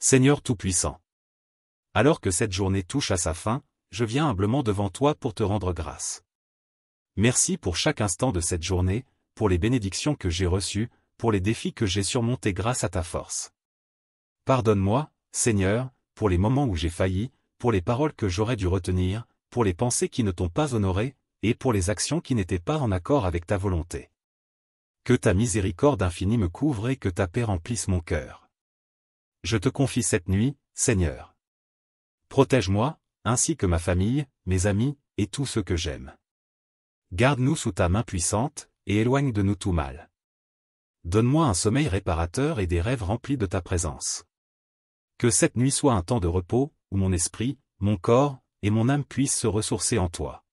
Seigneur Tout-Puissant. Alors que cette journée touche à sa fin, je viens humblement devant toi pour te rendre grâce. Merci pour chaque instant de cette journée, pour les bénédictions que j'ai reçues, pour les défis que j'ai surmontés grâce à ta force. Pardonne-moi, Seigneur, pour les moments où j'ai failli, pour les paroles que j'aurais dû retenir, pour les pensées qui ne t'ont pas honoré, et pour les actions qui n'étaient pas en accord avec ta volonté. Que ta miséricorde infinie me couvre et que ta paix remplisse mon cœur. Je te confie cette nuit, Seigneur. Protège-moi, ainsi que ma famille, mes amis, et tous ceux que j'aime. Garde-nous sous ta main puissante, et éloigne de nous tout mal. Donne-moi un sommeil réparateur et des rêves remplis de ta présence. Que cette nuit soit un temps de repos, où mon esprit, mon corps, et mon âme puissent se ressourcer en toi.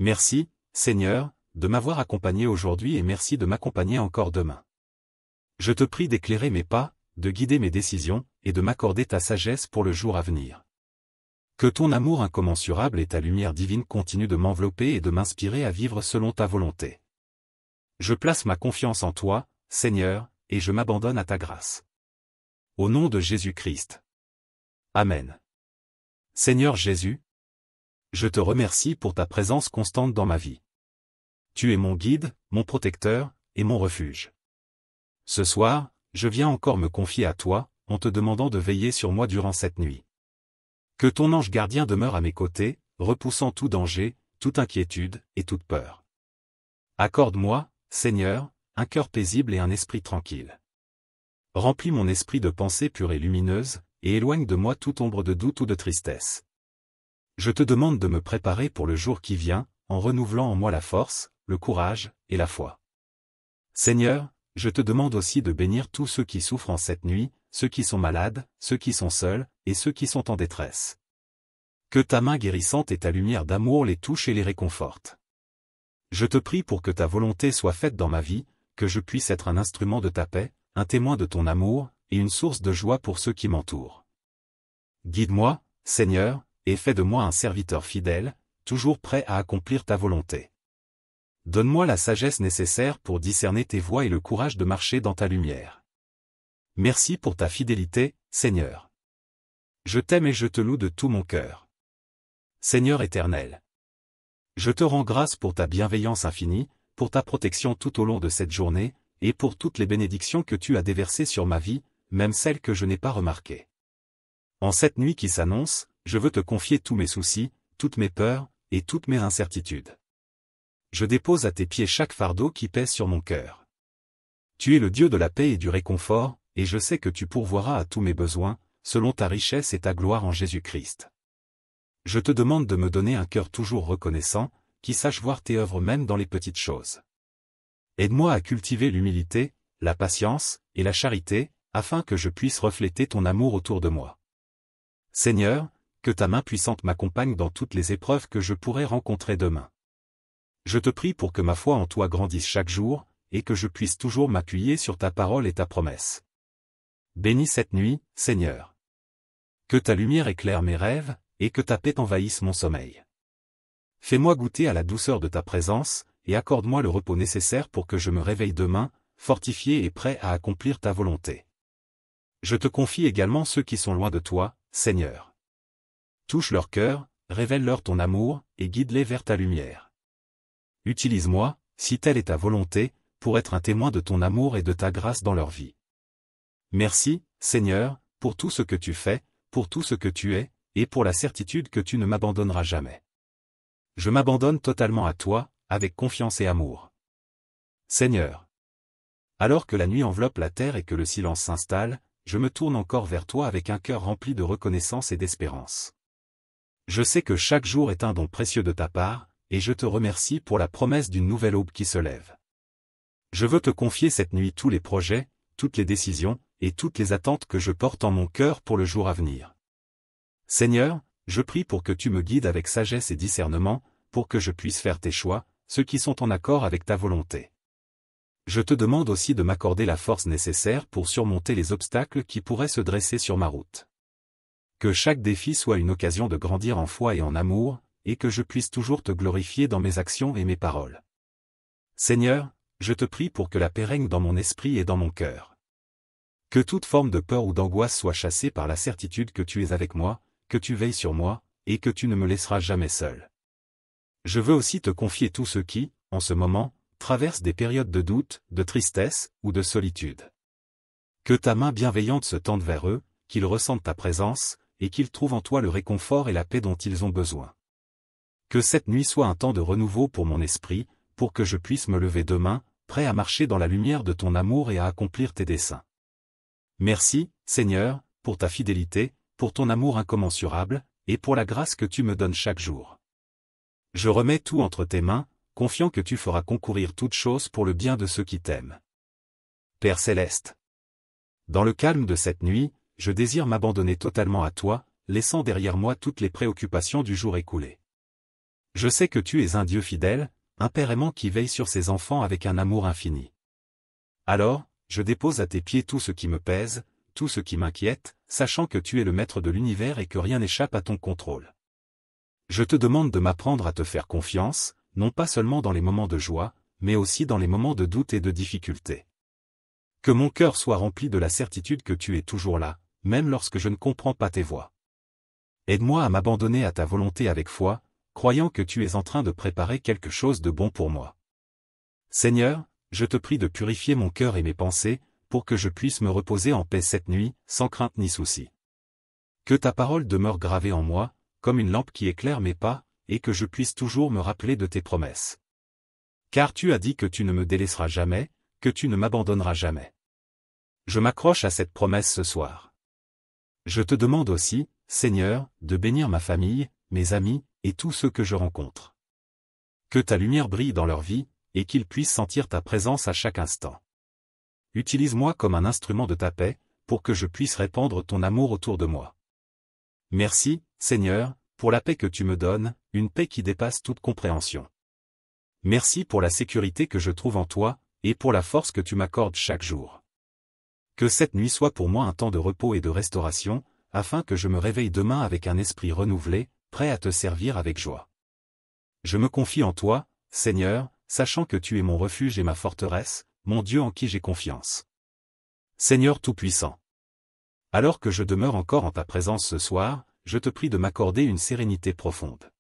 Merci, Seigneur, de m'avoir accompagné aujourd'hui et merci de m'accompagner encore demain. Je te prie d'éclairer mes pas, de guider mes décisions, et de m'accorder ta sagesse pour le jour à venir. Que ton amour incommensurable et ta lumière divine continuent de m'envelopper et de m'inspirer à vivre selon ta volonté. Je place ma confiance en toi, Seigneur, et je m'abandonne à ta grâce. Au nom de Jésus-Christ. Amen. Seigneur Jésus, je te remercie pour ta présence constante dans ma vie. Tu es mon guide, mon protecteur, et mon refuge. Ce soir, je viens encore me confier à toi, en te demandant de veiller sur moi durant cette nuit. Que ton ange gardien demeure à mes côtés, repoussant tout danger, toute inquiétude, et toute peur. Accorde-moi, Seigneur, un cœur paisible et un esprit tranquille. Remplis mon esprit de pensées pures et lumineuses, et éloigne de moi toute ombre de doute ou de tristesse. Je te demande de me préparer pour le jour qui vient, en renouvelant en moi la force, le courage, et la foi. Seigneur, je te demande aussi de bénir tous ceux qui souffrent en cette nuit, ceux qui sont malades, ceux qui sont seuls, et ceux qui sont en détresse. Que ta main guérissante et ta lumière d'amour les touchent et les réconfortent. Je te prie pour que ta volonté soit faite dans ma vie, que je puisse être un instrument de ta paix, un témoin de ton amour, et une source de joie pour ceux qui m'entourent. Guide-moi, Seigneur, et fais de moi un serviteur fidèle, toujours prêt à accomplir ta volonté. Donne-moi la sagesse nécessaire pour discerner tes voies et le courage de marcher dans ta lumière. Merci pour ta fidélité, Seigneur. Je t'aime et je te loue de tout mon cœur. Seigneur éternel, je te rends grâce pour ta bienveillance infinie, pour ta protection tout au long de cette journée, et pour toutes les bénédictions que tu as déversées sur ma vie, même celles que je n'ai pas remarquées. En cette nuit qui s'annonce, je veux te confier tous mes soucis, toutes mes peurs, et toutes mes incertitudes. Je dépose à tes pieds chaque fardeau qui pèse sur mon cœur. Tu es le Dieu de la paix et du réconfort, et je sais que tu pourvoiras à tous mes besoins, selon ta richesse et ta gloire en Jésus-Christ. Je te demande de me donner un cœur toujours reconnaissant, qui sache voir tes œuvres même dans les petites choses. Aide-moi à cultiver l'humilité, la patience, et la charité, afin que je puisse refléter ton amour autour de moi. Seigneur, que ta main puissante m'accompagne dans toutes les épreuves que je pourrai rencontrer demain. Je te prie pour que ma foi en toi grandisse chaque jour, et que je puisse toujours m'appuyer sur ta parole et ta promesse. Bénis cette nuit, Seigneur. Que ta lumière éclaire mes rêves, et que ta paix envahisse mon sommeil. Fais-moi goûter à la douceur de ta présence, et accorde-moi le repos nécessaire pour que je me réveille demain, fortifié et prêt à accomplir ta volonté. Je te confie également ceux qui sont loin de toi, Seigneur. Touche leur cœur, révèle-leur ton amour, et guide-les vers ta lumière. Utilise-moi, si telle est ta volonté, pour être un témoin de ton amour et de ta grâce dans leur vie. Merci, Seigneur, pour tout ce que tu fais, pour tout ce que tu es, et pour la certitude que tu ne m'abandonneras jamais. Je m'abandonne totalement à toi, avec confiance et amour. Seigneur. Alors que la nuit enveloppe la terre et que le silence s'installe, je me tourne encore vers toi avec un cœur rempli de reconnaissance et d'espérance. Je sais que chaque jour est un don précieux de ta part, et je te remercie pour la promesse d'une nouvelle aube qui se lève. Je veux te confier cette nuit tous les projets, toutes les décisions, et toutes les attentes que je porte en mon cœur pour le jour à venir. Seigneur, je prie pour que tu me guides avec sagesse et discernement, pour que je puisse faire tes choix, ceux qui sont en accord avec ta volonté. Je te demande aussi de m'accorder la force nécessaire pour surmonter les obstacles qui pourraient se dresser sur ma route. Que chaque défi soit une occasion de grandir en foi et en amour, et que je puisse toujours te glorifier dans mes actions et mes paroles. Seigneur, je te prie pour que la paix règne dans mon esprit et dans mon cœur. Que toute forme de peur ou d'angoisse soit chassée par la certitude que tu es avec moi, que tu veilles sur moi, et que tu ne me laisseras jamais seul. Je veux aussi te confier tous ceux qui, en ce moment, traversent des périodes de doute, de tristesse, ou de solitude. Que ta main bienveillante se tende vers eux, qu'ils ressentent ta présence, et qu'ils trouvent en toi le réconfort et la paix dont ils ont besoin. Que cette nuit soit un temps de renouveau pour mon esprit, pour que je puisse me lever demain, prêt à marcher dans la lumière de ton amour et à accomplir tes desseins. Merci, Seigneur, pour ta fidélité, pour ton amour incommensurable, et pour la grâce que tu me donnes chaque jour. Je remets tout entre tes mains, confiant que tu feras concourir toutes choses pour le bien de ceux qui t'aiment. Père céleste. Dans le calme de cette nuit, je désire m'abandonner totalement à toi, laissant derrière moi toutes les préoccupations du jour écoulé. Je sais que tu es un Dieu fidèle, un Père aimant qui veille sur ses enfants avec un amour infini. Alors, je dépose à tes pieds tout ce qui me pèse, tout ce qui m'inquiète, sachant que tu es le maître de l'univers et que rien n'échappe à ton contrôle. Je te demande de m'apprendre à te faire confiance, non pas seulement dans les moments de joie, mais aussi dans les moments de doute et de difficulté. Que mon cœur soit rempli de la certitude que tu es toujours là, même lorsque je ne comprends pas tes voies. Aide-moi à m'abandonner à ta volonté avec foi, croyant que tu es en train de préparer quelque chose de bon pour moi. Seigneur, je te prie de purifier mon cœur et mes pensées, pour que je puisse me reposer en paix cette nuit, sans crainte ni souci. Que ta parole demeure gravée en moi, comme une lampe qui éclaire mes pas, et que je puisse toujours me rappeler de tes promesses. Car tu as dit que tu ne me délaisseras jamais, que tu ne m'abandonneras jamais. Je m'accroche à cette promesse ce soir. Je te demande aussi, Seigneur, de bénir ma famille, mes amis, et tous ceux que je rencontre. Que ta lumière brille dans leur vie, et qu'ils puissent sentir ta présence à chaque instant. Utilise-moi comme un instrument de ta paix, pour que je puisse répandre ton amour autour de moi. Merci, Seigneur, pour la paix que tu me donnes, une paix qui dépasse toute compréhension. Merci pour la sécurité que je trouve en toi, et pour la force que tu m'accordes chaque jour. Que cette nuit soit pour moi un temps de repos et de restauration, afin que je me réveille demain avec un esprit renouvelé, prêt à te servir avec joie. Je me confie en toi, Seigneur, sachant que tu es mon refuge et ma forteresse, mon Dieu en qui j'ai confiance. Seigneur Tout-Puissant. Alors que je demeure encore en ta présence ce soir, je te prie de m'accorder une sérénité profonde.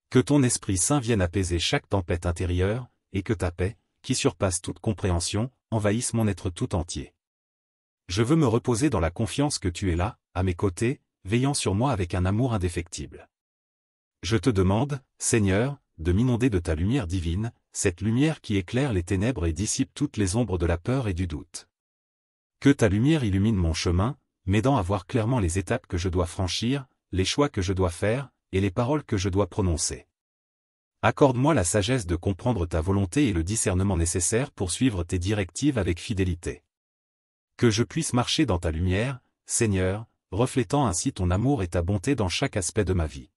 Que ton Esprit Saint vienne apaiser chaque tempête intérieure, et que ta paix, qui surpasse toute compréhension, envahisse mon être tout entier. Je veux me reposer dans la confiance que tu es là, à mes côtés, veillant sur moi avec un amour indéfectible. Je te demande, Seigneur, de m'inonder de ta lumière divine, cette lumière qui éclaire les ténèbres et dissipe toutes les ombres de la peur et du doute. Que ta lumière illumine mon chemin, m'aidant à voir clairement les étapes que je dois franchir, les choix que je dois faire, et les paroles que je dois prononcer. Accorde-moi la sagesse de comprendre ta volonté et le discernement nécessaire pour suivre tes directives avec fidélité. Que je puisse marcher dans ta lumière, Seigneur, reflétant ainsi ton amour et ta bonté dans chaque aspect de ma vie.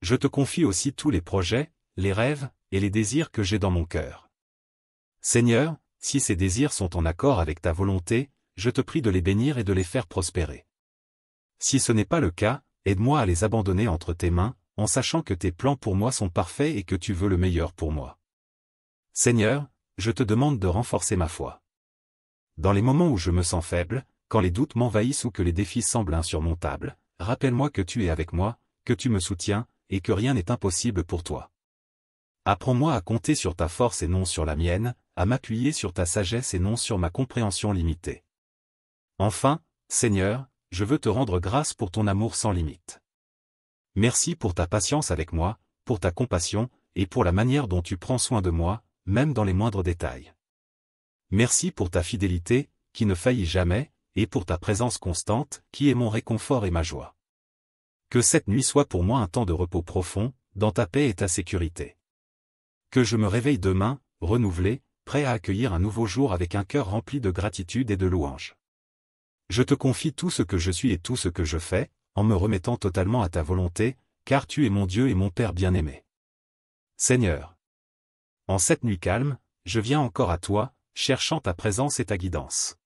Je te confie aussi tous les projets, les rêves, et les désirs que j'ai dans mon cœur. Seigneur, si ces désirs sont en accord avec ta volonté, je te prie de les bénir et de les faire prospérer. Si ce n'est pas le cas, aide-moi à les abandonner entre tes mains, en sachant que tes plans pour moi sont parfaits et que tu veux le meilleur pour moi. Seigneur, je te demande de renforcer ma foi. Dans les moments où je me sens faible, quand les doutes m'envahissent ou que les défis semblent insurmontables, rappelle-moi que tu es avec moi, que tu me soutiens, et que rien n'est impossible pour toi. Apprends-moi à compter sur ta force et non sur la mienne, à m'appuyer sur ta sagesse et non sur ma compréhension limitée. Enfin, Seigneur, je veux te rendre grâce pour ton amour sans limite. Merci pour ta patience avec moi, pour ta compassion, et pour la manière dont tu prends soin de moi, même dans les moindres détails. Merci pour ta fidélité, qui ne faillit jamais, et pour ta présence constante, qui est mon réconfort et ma joie. Que cette nuit soit pour moi un temps de repos profond, dans ta paix et ta sécurité. Que je me réveille demain, renouvelé, prêt à accueillir un nouveau jour avec un cœur rempli de gratitude et de louange. Je te confie tout ce que je suis et tout ce que je fais, en me remettant totalement à ta volonté, car tu es mon Dieu et mon Père bien-aimé. Seigneur. En cette nuit calme, je viens encore à toi, cherchant ta présence et ta guidance.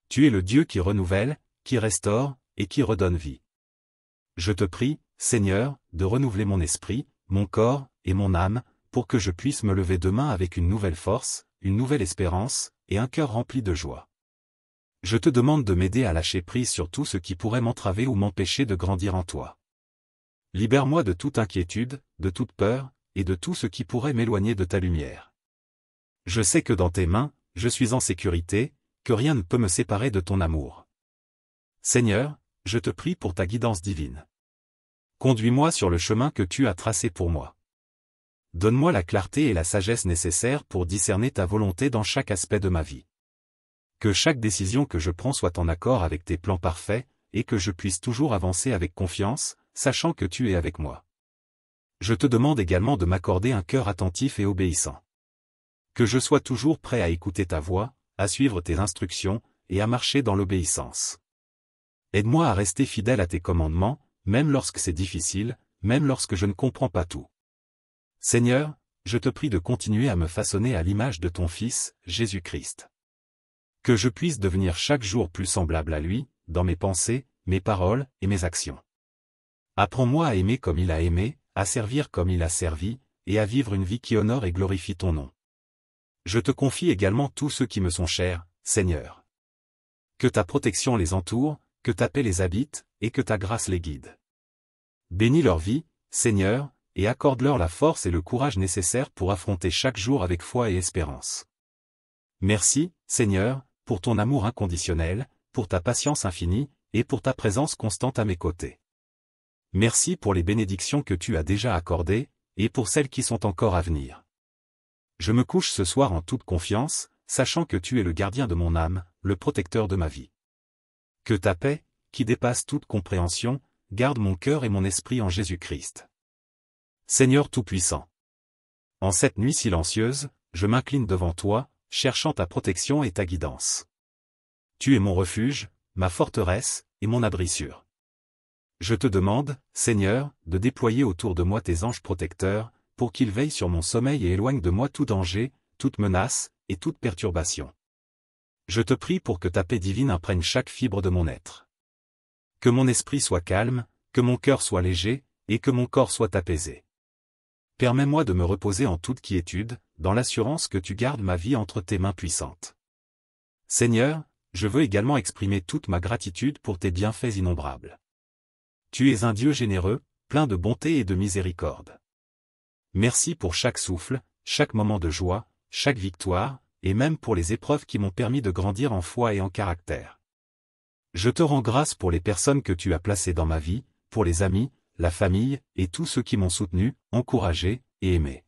Tu es le Dieu qui renouvelle, qui restaure, et qui redonne vie. Je te prie, Seigneur, de renouveler mon esprit, mon corps, et mon âme, pour que je puisse me lever demain avec une nouvelle force, une nouvelle espérance, et un cœur rempli de joie. Je te demande de m'aider à lâcher prise sur tout ce qui pourrait m'entraver ou m'empêcher de grandir en toi. Libère-moi de toute inquiétude, de toute peur, et de tout ce qui pourrait m'éloigner de ta lumière. Je sais que dans tes mains, je suis en sécurité, que rien ne peut me séparer de ton amour. Seigneur, je te prie pour ta guidance divine. Conduis-moi sur le chemin que tu as tracé pour moi. Donne-moi la clarté et la sagesse nécessaires pour discerner ta volonté dans chaque aspect de ma vie. Que chaque décision que je prends soit en accord avec tes plans parfaits, et que je puisse toujours avancer avec confiance, sachant que tu es avec moi. Je te demande également de m'accorder un cœur attentif et obéissant. Que je sois toujours prêt à écouter ta voix, à suivre tes instructions, et à marcher dans l'obéissance. Aide-moi à rester fidèle à tes commandements, même lorsque c'est difficile, même lorsque je ne comprends pas tout. Seigneur, je te prie de continuer à me façonner à l'image de ton Fils, Jésus-Christ. Que je puisse devenir chaque jour plus semblable à lui, dans mes pensées, mes paroles et mes actions. Apprends-moi à aimer comme il a aimé, à servir comme il a servi, et à vivre une vie qui honore et glorifie ton nom. Je te confie également tous ceux qui me sont chers, Seigneur. Que ta protection les entoure, que ta paix les habite, et que ta grâce les guide. Bénis leur vie, Seigneur, et accorde-leur la force et le courage nécessaires pour affronter chaque jour avec foi et espérance. Merci, Seigneur, pour ton amour inconditionnel, pour ta patience infinie, et pour ta présence constante à mes côtés. Merci pour les bénédictions que tu as déjà accordées, et pour celles qui sont encore à venir. Je me couche ce soir en toute confiance, sachant que tu es le gardien de mon âme, le protecteur de ma vie. Que ta paix, qui dépasse toute compréhension, garde mon cœur et mon esprit en Jésus-Christ. Seigneur Tout-Puissant. En cette nuit silencieuse, je m'incline devant toi, cherchant ta protection et ta guidance. Tu es mon refuge, ma forteresse, et mon abri sûr. Je te demande, Seigneur, de déployer autour de moi tes anges protecteurs, pour qu'ils veillent sur mon sommeil et éloignent de moi tout danger, toute menace, et toute perturbation. Je te prie pour que ta paix divine imprègne chaque fibre de mon être. Que mon esprit soit calme, que mon cœur soit léger, et que mon corps soit apaisé. Permets-moi de me reposer en toute quiétude, dans l'assurance que tu gardes ma vie entre tes mains puissantes. Seigneur, je veux également exprimer toute ma gratitude pour tes bienfaits innombrables. Tu es un Dieu généreux, plein de bonté et de miséricorde. Merci pour chaque souffle, chaque moment de joie, chaque victoire, et même pour les épreuves qui m'ont permis de grandir en foi et en caractère. Je te rends grâce pour les personnes que tu as placées dans ma vie, pour les amis, la famille, et tous ceux qui m'ont soutenu, encouragé, et aimé.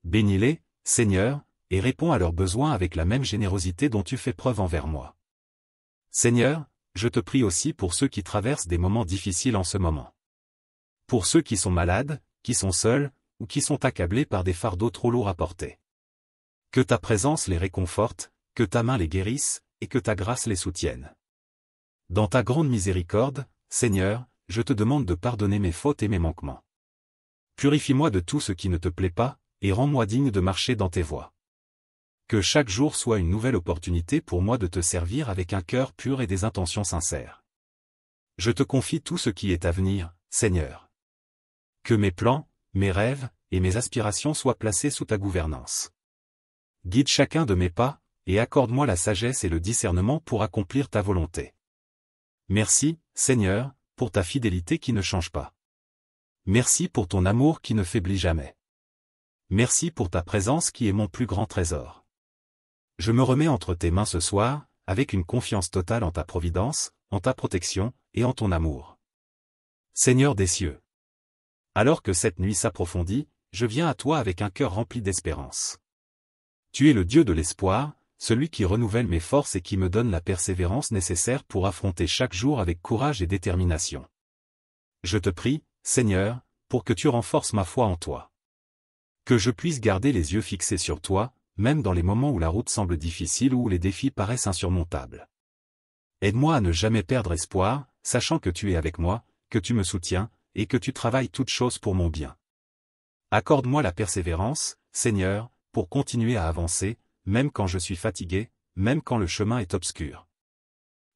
Bénis-les, Seigneur, et réponds à leurs besoins avec la même générosité dont tu fais preuve envers moi. Seigneur, je te prie aussi pour ceux qui traversent des moments difficiles en ce moment. Pour ceux qui sont malades, qui sont seuls, ou qui sont accablés par des fardeaux trop lourds à porter. Que ta présence les réconforte, que ta main les guérisse, et que ta grâce les soutienne. Dans ta grande miséricorde, Seigneur, je te demande de pardonner mes fautes et mes manquements. Purifie-moi de tout ce qui ne te plaît pas, et rends-moi digne de marcher dans tes voies. Que chaque jour soit une nouvelle opportunité pour moi de te servir avec un cœur pur et des intentions sincères. Je te confie tout ce qui est à venir, Seigneur. Que mes plans, mes rêves, et mes aspirations soient placés sous ta gouvernance. Guide chacun de mes pas, et accorde-moi la sagesse et le discernement pour accomplir ta volonté. Merci, Seigneur, pour ta fidélité qui ne change pas. Merci pour ton amour qui ne faiblit jamais. Merci pour ta présence qui est mon plus grand trésor. Je me remets entre tes mains ce soir, avec une confiance totale en ta providence, en ta protection, et en ton amour. Seigneur des cieux. Alors que cette nuit s'approfondit, je viens à toi avec un cœur rempli d'espérance. Tu es le Dieu de l'espoir, celui qui renouvelle mes forces et qui me donne la persévérance nécessaire pour affronter chaque jour avec courage et détermination. Je te prie, Seigneur, pour que tu renforces ma foi en toi. Que je puisse garder les yeux fixés sur toi, même dans les moments où la route semble difficile ou où les défis paraissent insurmontables. Aide-moi à ne jamais perdre espoir, sachant que tu es avec moi, que tu me soutiens, et que tu travailles toutes choses pour mon bien. Accorde-moi la persévérance, Seigneur, pour continuer à avancer, même quand je suis fatigué, même quand le chemin est obscur.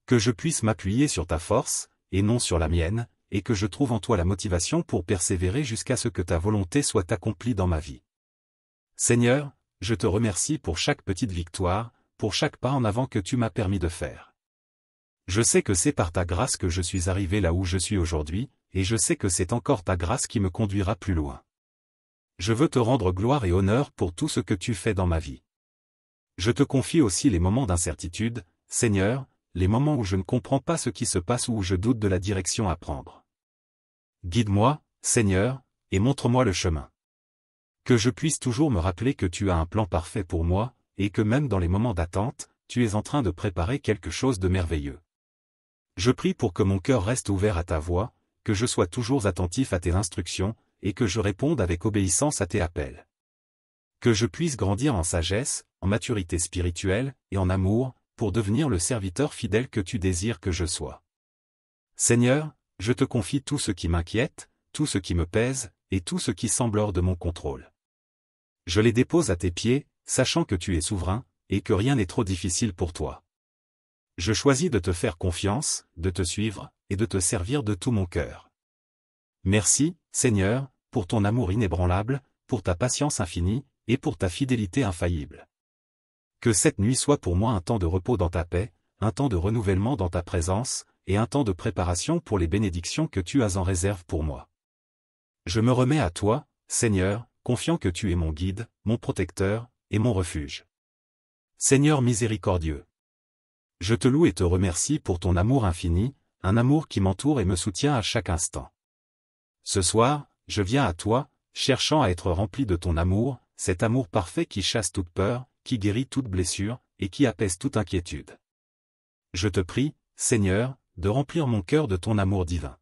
Que je puisse m'appuyer sur ta force, et non sur la mienne, et que je trouve en toi la motivation pour persévérer jusqu'à ce que ta volonté soit accomplie dans ma vie. Seigneur, je te remercie pour chaque petite victoire, pour chaque pas en avant que tu m'as permis de faire. Je sais que c'est par ta grâce que je suis arrivé là où je suis aujourd'hui, et je sais que c'est encore ta grâce qui me conduira plus loin. Je veux te rendre gloire et honneur pour tout ce que tu fais dans ma vie. Je te confie aussi les moments d'incertitude, Seigneur, les moments où je ne comprends pas ce qui se passe ou où je doute de la direction à prendre. Guide-moi, Seigneur, et montre-moi le chemin. Que je puisse toujours me rappeler que tu as un plan parfait pour moi, et que même dans les moments d'attente, tu es en train de préparer quelque chose de merveilleux. Je prie pour que mon cœur reste ouvert à ta voix, que je sois toujours attentif à tes instructions, et que je réponde avec obéissance à tes appels. Que je puisse grandir en sagesse, en maturité spirituelle, et en amour, pour devenir le serviteur fidèle que tu désires que je sois. Seigneur, je te confie tout ce qui m'inquiète, tout ce qui me pèse, et tout ce qui semble hors de mon contrôle. Je les dépose à tes pieds, sachant que tu es souverain, et que rien n'est trop difficile pour toi. Je choisis de te faire confiance, de te suivre, et de te servir de tout mon cœur. Merci, Seigneur, pour ton amour inébranlable, pour ta patience infinie, et pour ta fidélité infaillible. Que cette nuit soit pour moi un temps de repos dans ta paix, un temps de renouvellement dans ta présence, et un temps de préparation pour les bénédictions que tu as en réserve pour moi. Je me remets à toi, Seigneur, confiant que tu es mon guide, mon protecteur, et mon refuge. Seigneur miséricordieux, je te loue et te remercie pour ton amour infini, un amour qui m'entoure et me soutient à chaque instant. Ce soir, je viens à toi, cherchant à être rempli de ton amour, cet amour parfait qui chasse toute peur, qui guérit toute blessure, et qui apaise toute inquiétude. Je te prie, Seigneur, de remplir mon cœur de ton amour divin.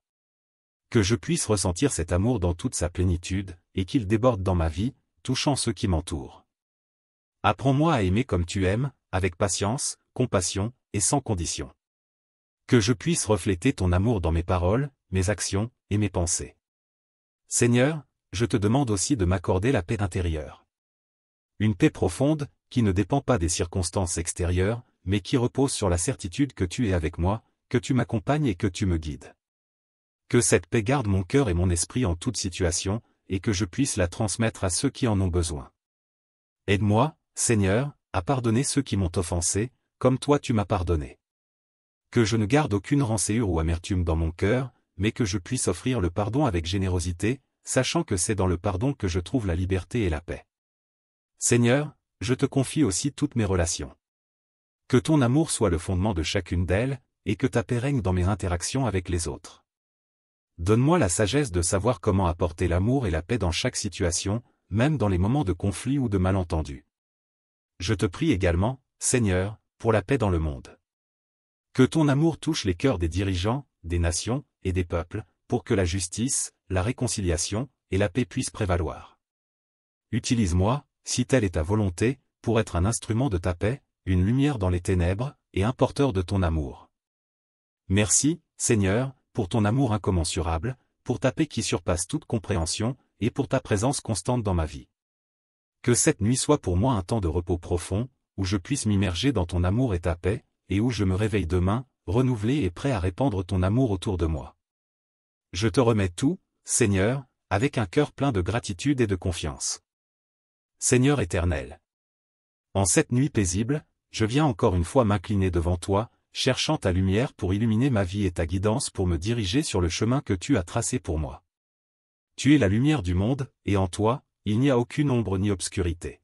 Que je puisse ressentir cet amour dans toute sa plénitude, et qu'il déborde dans ma vie, touchant ceux qui m'entourent. Apprends-moi à aimer comme tu aimes, avec patience, compassion, et sans condition. Que je puisse refléter ton amour dans mes paroles, mes actions, et mes pensées. Seigneur, je te demande aussi de m'accorder la paix intérieure. Une paix profonde, qui ne dépend pas des circonstances extérieures, mais qui repose sur la certitude que tu es avec moi, que tu m'accompagnes et que tu me guides. Que cette paix garde mon cœur et mon esprit en toute situation, et que je puisse la transmettre à ceux qui en ont besoin. Aide-moi, Seigneur, à pardonner ceux qui m'ont offensé, comme toi tu m'as pardonné. Que je ne garde aucune rancœur ou amertume dans mon cœur, mais que je puisse offrir le pardon avec générosité, sachant que c'est dans le pardon que je trouve la liberté et la paix. Seigneur, je te confie aussi toutes mes relations. Que ton amour soit le fondement de chacune d'elles, et que ta paix règne dans mes interactions avec les autres. Donne-moi la sagesse de savoir comment apporter l'amour et la paix dans chaque situation, même dans les moments de conflit ou de malentendu. Je te prie également, Seigneur, pour la paix dans le monde. Que ton amour touche les cœurs des dirigeants, des nations, et des peuples, pour que la justice, la réconciliation, et la paix puissent prévaloir. Utilise-moi, si telle est ta volonté, pour être un instrument de ta paix, une lumière dans les ténèbres, et un porteur de ton amour. Merci, Seigneur, pour ton amour incommensurable, pour ta paix qui surpasse toute compréhension, et pour ta présence constante dans ma vie. Que cette nuit soit pour moi un temps de repos profond, où je puisse m'immerger dans ton amour et ta paix, et où je me réveille demain, renouvelé et prêt à répandre ton amour autour de moi. Je te remets tout, Seigneur, avec un cœur plein de gratitude et de confiance. Seigneur éternel, en cette nuit paisible, je viens encore une fois m'incliner devant toi, cherchant ta lumière pour illuminer ma vie et ta guidance pour me diriger sur le chemin que tu as tracé pour moi. Tu es la lumière du monde, et en toi, il n'y a aucune ombre ni obscurité.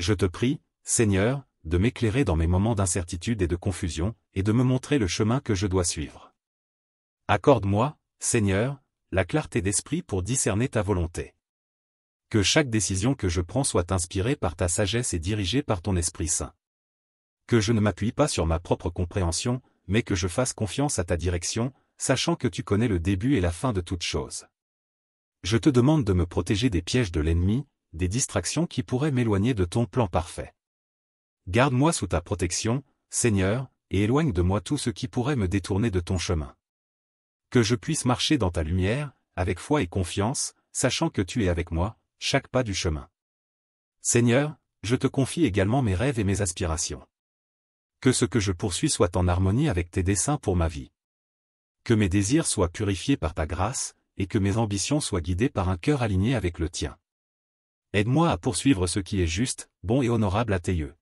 Je te prie, Seigneur, de m'éclairer dans mes moments d'incertitude et de confusion, et de me montrer le chemin que je dois suivre. Accorde-moi, Seigneur, la clarté d'esprit pour discerner ta volonté. Que chaque décision que je prends soit inspirée par ta sagesse et dirigée par ton Esprit Saint. Que je ne m'appuie pas sur ma propre compréhension, mais que je fasse confiance à ta direction, sachant que tu connais le début et la fin de toute chose. Je te demande de me protéger des pièges de l'ennemi, des distractions qui pourraient m'éloigner de ton plan parfait. Garde-moi sous ta protection, Seigneur, et éloigne de moi tout ce qui pourrait me détourner de ton chemin. Que je puisse marcher dans ta lumière, avec foi et confiance, sachant que tu es avec moi, chaque pas du chemin. Seigneur, je te confie également mes rêves et mes aspirations. Que ce que je poursuis soit en harmonie avec tes desseins pour ma vie. Que mes désirs soient purifiés par ta grâce, et que mes ambitions soient guidées par un cœur aligné avec le tien. Aide-moi à poursuivre ce qui est juste, bon et honorable à tes yeux.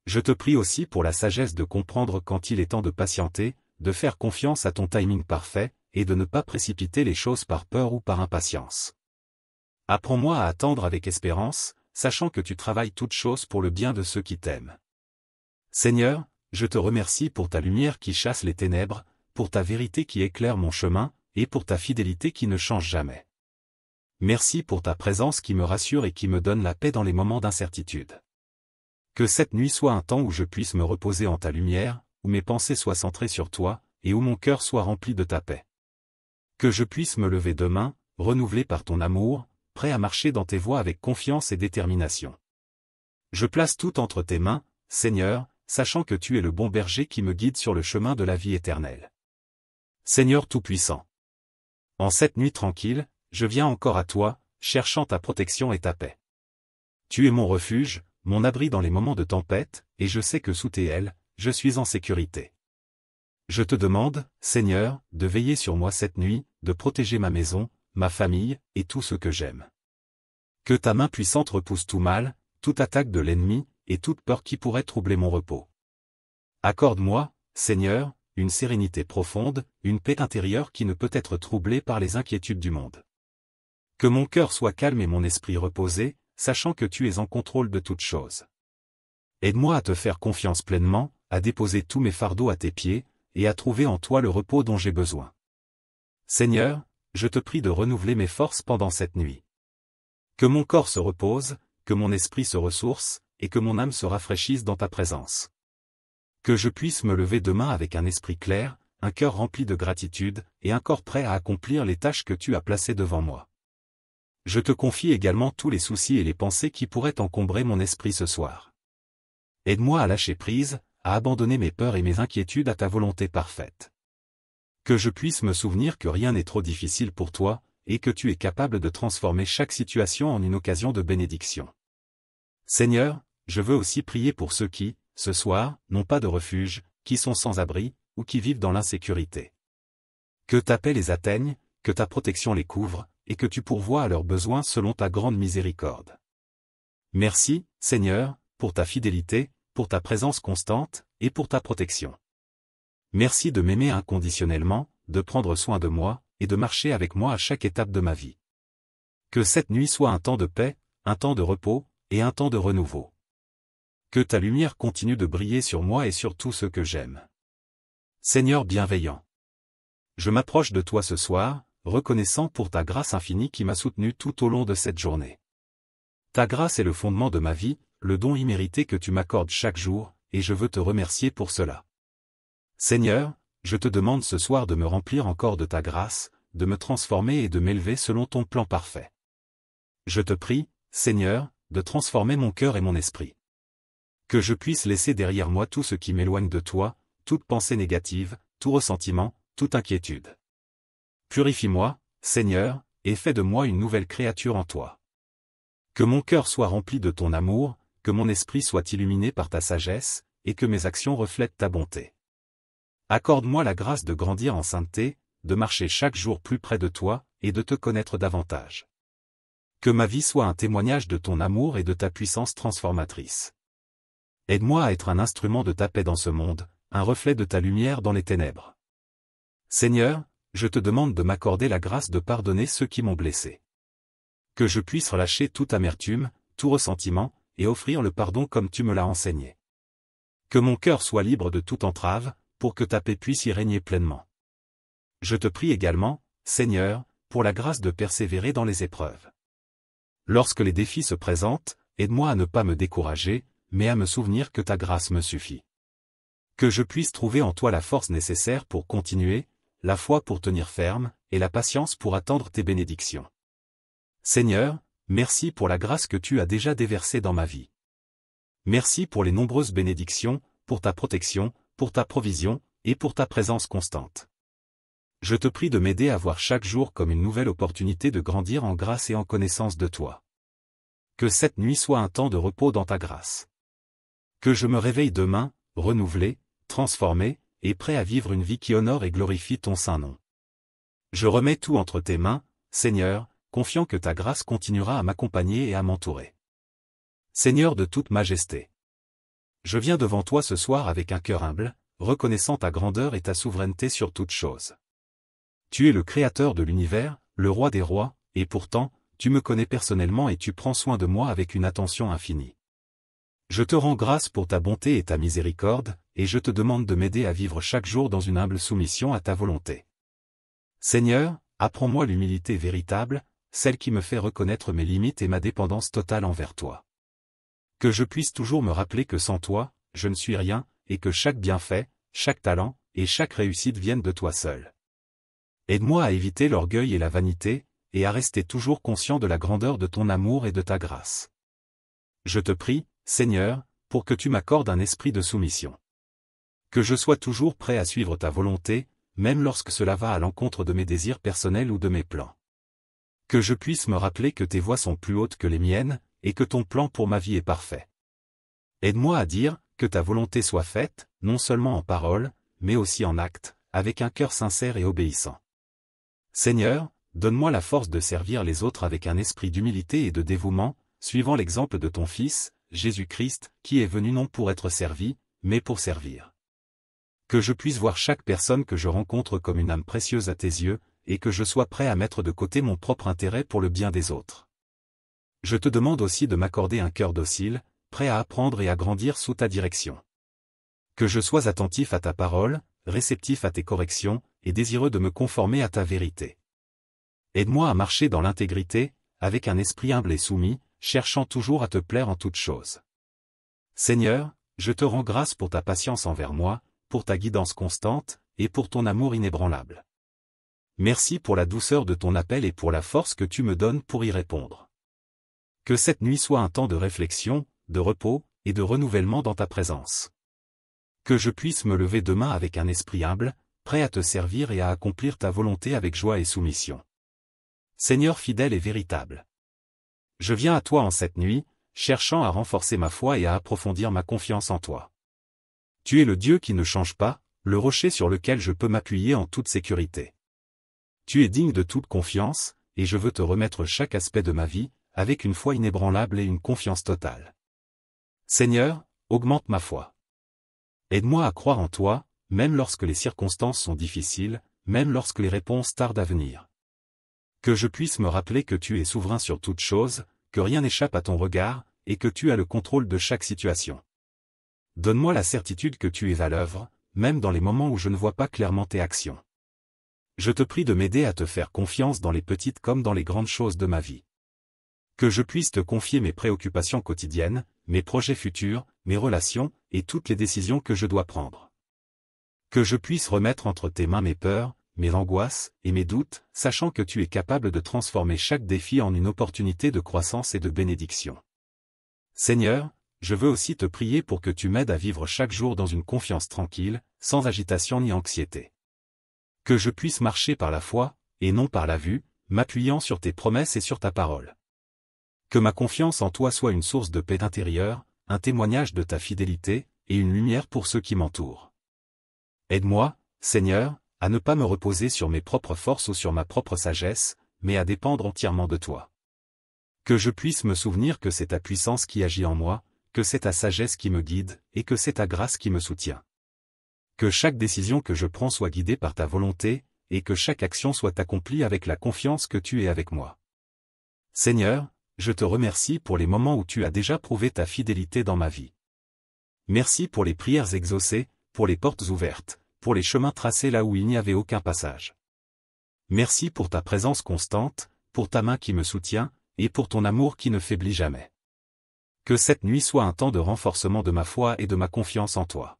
Je te prie aussi pour la sagesse de comprendre quand il est temps de patienter, de faire confiance à ton timing parfait, et de ne pas précipiter les choses par peur ou par impatience. Apprends-moi à attendre avec espérance, sachant que tu travailles toutes choses pour le bien de ceux qui t'aiment. Seigneur, je te remercie pour ta lumière qui chasse les ténèbres, pour ta vérité qui éclaire mon chemin, et pour ta fidélité qui ne change jamais. Merci pour ta présence qui me rassure et qui me donne la paix dans les moments d'incertitude. Que cette nuit soit un temps où je puisse me reposer en ta lumière, où mes pensées soient centrées sur toi, et où mon cœur soit rempli de ta paix. Que je puisse me lever demain, renouvelé par ton amour, prêt à marcher dans tes voies avec confiance et détermination. Je place tout entre tes mains, Seigneur, sachant que tu es le bon berger qui me guide sur le chemin de la vie éternelle. Seigneur Tout-Puissant. En cette nuit tranquille, je viens encore à toi, cherchant ta protection et ta paix. Tu es mon refuge, mon abri dans les moments de tempête, et je sais que sous tes ailes, je suis en sécurité. Je te demande, Seigneur, de veiller sur moi cette nuit, de protéger ma maison, ma famille, et tout ce que j'aime. Que ta main puissante repousse tout mal, toute attaque de l'ennemi, et toute peur qui pourrait troubler mon repos. Accorde-moi, Seigneur, une sérénité profonde, une paix intérieure qui ne peut être troublée par les inquiétudes du monde. Que mon cœur soit calme et mon esprit reposé, sachant que tu es en contrôle de toutes choses. Aide-moi à te faire confiance pleinement, à déposer tous mes fardeaux à tes pieds, et à trouver en toi le repos dont j'ai besoin. Seigneur, je te prie de renouveler mes forces pendant cette nuit. Que mon corps se repose, que mon esprit se ressource, et que mon âme se rafraîchisse dans ta présence. Que je puisse me lever demain avec un esprit clair, un cœur rempli de gratitude, et un corps prêt à accomplir les tâches que tu as placées devant moi. Je te confie également tous les soucis et les pensées qui pourraient encombrer mon esprit ce soir. Aide-moi à lâcher prise, à abandonner mes peurs et mes inquiétudes à ta volonté parfaite. Que je puisse me souvenir que rien n'est trop difficile pour toi, et que tu es capable de transformer chaque situation en une occasion de bénédiction. Seigneur, je veux aussi prier pour ceux qui, ce soir, n'ont pas de refuge, qui sont sans abri, ou qui vivent dans l'insécurité. Que ta paix les atteigne, que ta protection les couvre, et que tu pourvoies à leurs besoins selon ta grande miséricorde. Merci, Seigneur, pour ta fidélité, pour ta présence constante, et pour ta protection. Merci de m'aimer inconditionnellement, de prendre soin de moi, et de marcher avec moi à chaque étape de ma vie. Que cette nuit soit un temps de paix, un temps de repos, et un temps de renouveau. Que ta lumière continue de briller sur moi et sur tout ce que j'aime. Seigneur bienveillant. Je m'approche de toi ce soir, reconnaissant pour ta grâce infinie qui m'a soutenu tout au long de cette journée. Ta grâce est le fondement de ma vie, le don immérité que tu m'accordes chaque jour, et je veux te remercier pour cela. Seigneur, je te demande ce soir de me remplir encore de ta grâce, de me transformer et de m'élever selon ton plan parfait. Je te prie, Seigneur, de transformer mon cœur et mon esprit. Que je puisse laisser derrière moi tout ce qui m'éloigne de toi, toute pensée négative, tout ressentiment, toute inquiétude. Purifie-moi, Seigneur, et fais de moi une nouvelle créature en toi. Que mon cœur soit rempli de ton amour, que mon esprit soit illuminé par ta sagesse, et que mes actions reflètent ta bonté. Accorde-moi la grâce de grandir en sainteté, de marcher chaque jour plus près de toi, et de te connaître davantage. Que ma vie soit un témoignage de ton amour et de ta puissance transformatrice. Aide-moi à être un instrument de ta paix dans ce monde, un reflet de ta lumière dans les ténèbres. Seigneur, je te demande de m'accorder la grâce de pardonner ceux qui m'ont blessé. Que je puisse relâcher toute amertume, tout ressentiment, et offrir le pardon comme tu me l'as enseigné. Que mon cœur soit libre de toute entrave, pour que ta paix puisse y régner pleinement. Je te prie également, Seigneur, pour la grâce de persévérer dans les épreuves. Lorsque les défis se présentent, aide-moi à ne pas me décourager, mais à me souvenir que ta grâce me suffit. Que je puisse trouver en toi la force nécessaire pour continuer, la foi pour tenir ferme, et la patience pour attendre tes bénédictions. Seigneur, merci pour la grâce que tu as déjà déversée dans ma vie. Merci pour les nombreuses bénédictions, pour ta protection, pour ta provision, et pour ta présence constante. Je te prie de m'aider à voir chaque jour comme une nouvelle opportunité de grandir en grâce et en connaissance de toi. Que cette nuit soit un temps de repos dans ta grâce. Que je me réveille demain, renouvelé, transformé, et prêt à vivre une vie qui honore et glorifie ton saint nom. Je remets tout entre tes mains, Seigneur, confiant que ta grâce continuera à m'accompagner et à m'entourer. Seigneur de toute majesté. Je viens devant toi ce soir avec un cœur humble, reconnaissant ta grandeur et ta souveraineté sur toute chose. Tu es le Créateur de l'univers, le Roi des rois, et pourtant, tu me connais personnellement et tu prends soin de moi avec une attention infinie. Je te rends grâce pour ta bonté et ta miséricorde, et je te demande de m'aider à vivre chaque jour dans une humble soumission à ta volonté. Seigneur, apprends-moi l'humilité véritable, celle qui me fait reconnaître mes limites et ma dépendance totale envers toi. Que je puisse toujours me rappeler que sans toi, je ne suis rien, et que chaque bienfait, chaque talent, et chaque réussite viennent de toi seul. Aide-moi à éviter l'orgueil et la vanité, et à rester toujours conscient de la grandeur de ton amour et de ta grâce. Je te prie, Seigneur, pour que tu m'accordes un esprit de soumission. Que je sois toujours prêt à suivre ta volonté, même lorsque cela va à l'encontre de mes désirs personnels ou de mes plans. Que je puisse me rappeler que tes voies sont plus hautes que les miennes, et que ton plan pour ma vie est parfait. Aide-moi à dire, que ta volonté soit faite, non seulement en parole, mais aussi en acte, avec un cœur sincère et obéissant. Seigneur, donne-moi la force de servir les autres avec un esprit d'humilité et de dévouement, suivant l'exemple de ton Fils, Jésus-Christ, qui est venu non pour être servi, mais pour servir. Que je puisse voir chaque personne que je rencontre comme une âme précieuse à tes yeux, et que je sois prêt à mettre de côté mon propre intérêt pour le bien des autres. Je te demande aussi de m'accorder un cœur docile, prêt à apprendre et à grandir sous ta direction. Que je sois attentif à ta parole, réceptif à tes corrections, et désireux de me conformer à ta vérité. Aide-moi à marcher dans l'intégrité, avec un esprit humble et soumis, cherchant toujours à te plaire en toutes choses. Seigneur, je te rends grâce pour ta patience envers moi, pour ta guidance constante, et pour ton amour inébranlable. Merci pour la douceur de ton appel et pour la force que tu me donnes pour y répondre. Que cette nuit soit un temps de réflexion, de repos, et de renouvellement dans ta présence. Que je puisse me lever demain avec un esprit humble, prêt à te servir et à accomplir ta volonté avec joie et soumission. Seigneur fidèle et véritable. Je viens à toi en cette nuit, cherchant à renforcer ma foi et à approfondir ma confiance en toi. Tu es le Dieu qui ne change pas, le rocher sur lequel je peux m'appuyer en toute sécurité. Tu es digne de toute confiance, et je veux te remettre chaque aspect de ma vie, avec une foi inébranlable et une confiance totale. Seigneur, augmente ma foi. Aide-moi à croire en toi, même lorsque les circonstances sont difficiles, même lorsque les réponses tardent à venir. Que je puisse me rappeler que tu es souverain sur toute chose, que rien n'échappe à ton regard, et que tu as le contrôle de chaque situation. Donne-moi la certitude que tu es à l'œuvre, même dans les moments où je ne vois pas clairement tes actions. Je te prie de m'aider à te faire confiance dans les petites comme dans les grandes choses de ma vie. Que je puisse te confier mes préoccupations quotidiennes, mes projets futurs, mes relations, et toutes les décisions que je dois prendre. Que je puisse remettre entre tes mains mes peurs, mes angoisses, et mes doutes, sachant que tu es capable de transformer chaque défi en une opportunité de croissance et de bénédiction. Seigneur, je veux aussi te prier pour que tu m'aides à vivre chaque jour dans une confiance tranquille, sans agitation ni anxiété. Que je puisse marcher par la foi, et non par la vue, m'appuyant sur tes promesses et sur ta parole. Que ma confiance en toi soit une source de paix intérieure, un témoignage de ta fidélité, et une lumière pour ceux qui m'entourent. Aide-moi, Seigneur, à ne pas me reposer sur mes propres forces ou sur ma propre sagesse, mais à dépendre entièrement de toi. Que je puisse me souvenir que c'est ta puissance qui agit en moi, que c'est ta sagesse qui me guide, et que c'est ta grâce qui me soutient. Que chaque décision que je prends soit guidée par ta volonté, et que chaque action soit accomplie avec la confiance que tu es avec moi. Seigneur, je te remercie pour les moments où tu as déjà prouvé ta fidélité dans ma vie. Merci pour les prières exaucées, pour les portes ouvertes, pour les chemins tracés là où il n'y avait aucun passage. Merci pour ta présence constante, pour ta main qui me soutient, et pour ton amour qui ne faiblit jamais. Que cette nuit soit un temps de renforcement de ma foi et de ma confiance en toi.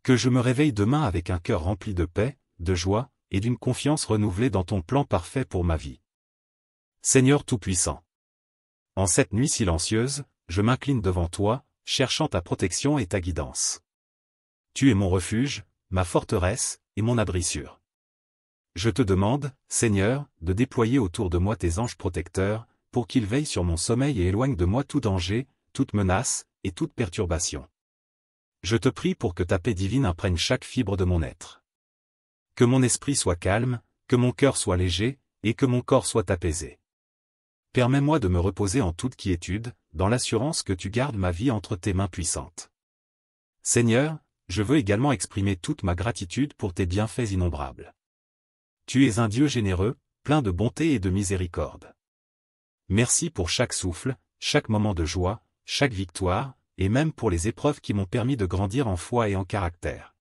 Que je me réveille demain avec un cœur rempli de paix, de joie, et d'une confiance renouvelée dans ton plan parfait pour ma vie. Seigneur Tout-Puissant. En cette nuit silencieuse, je m'incline devant toi, cherchant ta protection et ta guidance. Tu es mon refuge, ma forteresse, et mon abri sûr. Je te demande, Seigneur, de déployer autour de moi tes anges protecteurs, pour qu'ils veillent sur mon sommeil et éloignent de moi tout danger, toute menace, et toute perturbation. Je te prie pour que ta paix divine imprègne chaque fibre de mon être. Que mon esprit soit calme, que mon cœur soit léger, et que mon corps soit apaisé. Permets-moi de me reposer en toute quiétude, dans l'assurance que tu gardes ma vie entre tes mains puissantes. Seigneur, je veux également exprimer toute ma gratitude pour tes bienfaits innombrables. Tu es un Dieu généreux, plein de bonté et de miséricorde. Merci pour chaque souffle, chaque moment de joie, chaque victoire, et même pour les épreuves qui m'ont permis de grandir en foi et en caractère.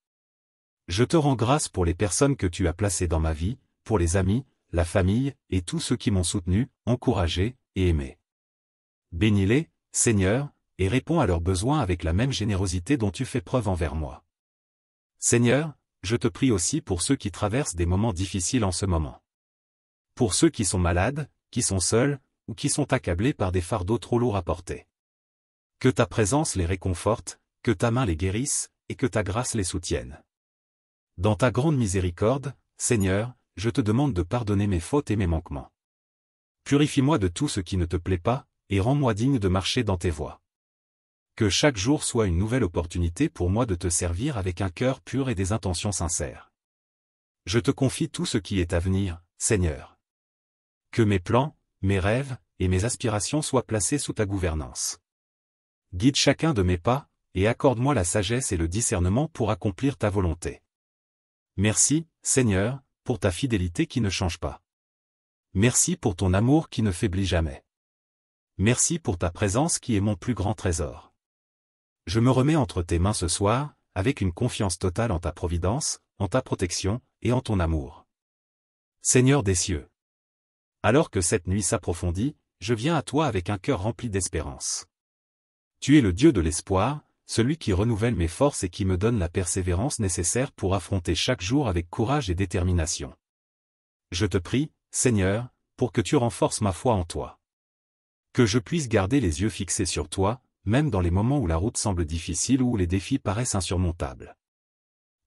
Je te rends grâce pour les personnes que tu as placées dans ma vie, pour les amis, la famille, et tous ceux qui m'ont soutenu, encouragé, et aimé. Bénis-les, Seigneur, et réponds à leurs besoins avec la même générosité dont tu fais preuve envers moi. Seigneur, je te prie aussi pour ceux qui traversent des moments difficiles en ce moment. Pour ceux qui sont malades, qui sont seuls, ou qui sont accablés par des fardeaux trop lourds à porter. Que ta présence les réconforte, que ta main les guérisse, et que ta grâce les soutienne. Dans ta grande miséricorde, Seigneur, je te demande de pardonner mes fautes et mes manquements. Purifie-moi de tout ce qui ne te plaît pas, et rends-moi digne de marcher dans tes voies. Que chaque jour soit une nouvelle opportunité pour moi de te servir avec un cœur pur et des intentions sincères. Je te confie tout ce qui est à venir, Seigneur. Que mes plans, mes rêves, et mes aspirations soient placés sous ta gouvernance. Guide chacun de mes pas, et accorde-moi la sagesse et le discernement pour accomplir ta volonté. Merci, Seigneur, pour ta fidélité qui ne change pas. Merci pour ton amour qui ne faiblit jamais. Merci pour ta présence qui est mon plus grand trésor. Je me remets entre tes mains ce soir, avec une confiance totale en ta providence, en ta protection, et en ton amour. Seigneur des cieux. Alors que cette nuit s'approfondit, je viens à toi avec un cœur rempli d'espérance. Tu es le Dieu de l'espoir, celui qui renouvelle mes forces et qui me donne la persévérance nécessaire pour affronter chaque jour avec courage et détermination. Je te prie, Seigneur, pour que tu renforces ma foi en toi. Que je puisse garder les yeux fixés sur toi, même dans les moments où la route semble difficile ou où les défis paraissent insurmontables.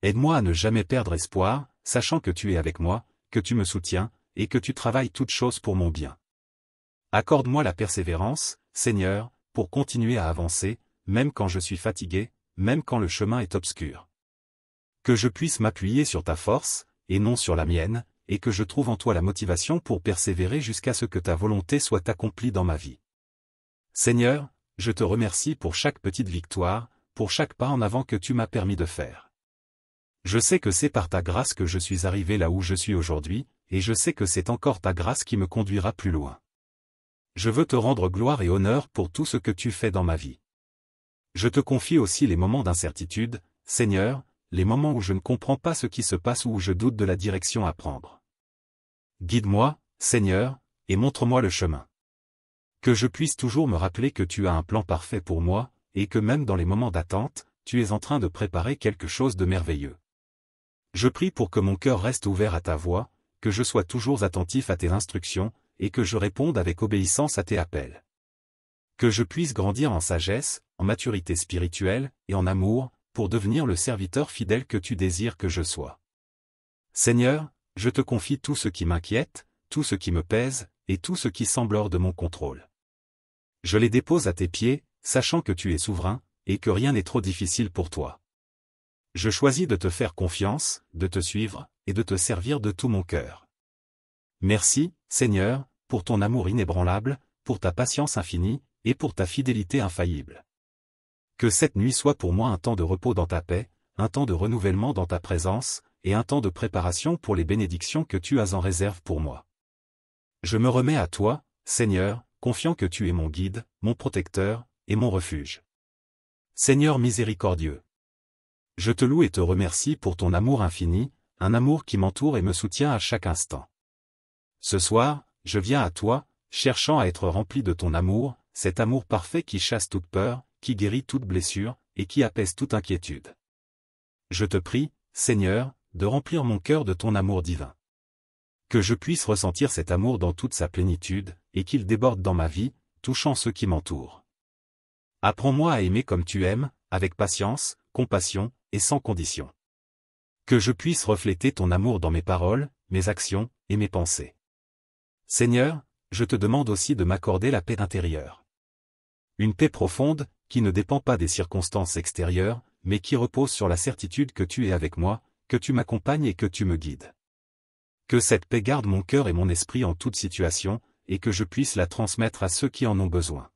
Aide-moi à ne jamais perdre espoir, sachant que tu es avec moi, que tu me soutiens, et que tu travailles toutes choses pour mon bien. Accorde-moi la persévérance, Seigneur, pour continuer à avancer, même quand je suis fatigué, même quand le chemin est obscur. Que je puisse m'appuyer sur ta force, et non sur la mienne, et que je trouve en toi la motivation pour persévérer jusqu'à ce que ta volonté soit accomplie dans ma vie. Seigneur, je te remercie pour chaque petite victoire, pour chaque pas en avant que tu m'as permis de faire. Je sais que c'est par ta grâce que je suis arrivé là où je suis aujourd'hui, et je sais que c'est encore ta grâce qui me conduira plus loin. Je veux te rendre gloire et honneur pour tout ce que tu fais dans ma vie. Je te confie aussi les moments d'incertitude, Seigneur, les moments où je ne comprends pas ce qui se passe ou où je doute de la direction à prendre. Guide-moi, Seigneur, et montre-moi le chemin. Que je puisse toujours me rappeler que tu as un plan parfait pour moi, et que même dans les moments d'attente, tu es en train de préparer quelque chose de merveilleux. Je prie pour que mon cœur reste ouvert à ta voix, que je sois toujours attentif à tes instructions, et que je réponde avec obéissance à tes appels. Que je puisse grandir en sagesse, en maturité spirituelle, et en amour, pour devenir le serviteur fidèle que tu désires que je sois. Seigneur, je te confie tout ce qui m'inquiète, tout ce qui me pèse, et tout ce qui semble hors de mon contrôle. Je les dépose à tes pieds, sachant que tu es souverain, et que rien n'est trop difficile pour toi. Je choisis de te faire confiance, de te suivre, et de te servir de tout mon cœur. Merci, Seigneur, pour ton amour inébranlable, pour ta patience infinie, et pour ta fidélité infaillible. Que cette nuit soit pour moi un temps de repos dans ta paix, un temps de renouvellement dans ta présence, et un temps de préparation pour les bénédictions que tu as en réserve pour moi. Je me remets à toi, Seigneur, confiant que tu es mon guide, mon protecteur, et mon refuge. Seigneur miséricordieux. Je te loue et te remercie pour ton amour infini, un amour qui m'entoure et me soutient à chaque instant. Ce soir, je viens à toi, cherchant à être rempli de ton amour, cet amour parfait qui chasse toute peur, qui guérit toute blessure, et qui apaise toute inquiétude. Je te prie, Seigneur, de remplir mon cœur de ton amour divin. Que je puisse ressentir cet amour dans toute sa plénitude, et qu'il déborde dans ma vie, touchant ceux qui m'entourent. Apprends-moi à aimer comme tu aimes, avec patience, compassion, et sans condition. Que je puisse refléter ton amour dans mes paroles, mes actions, et mes pensées. Seigneur, je te demande aussi de m'accorder la paix intérieure. Une paix profonde, qui ne dépend pas des circonstances extérieures, mais qui repose sur la certitude que tu es avec moi, que tu m'accompagnes et que tu me guides. Que cette paix garde mon cœur et mon esprit en toute situation, et que je puisse la transmettre à ceux qui en ont besoin.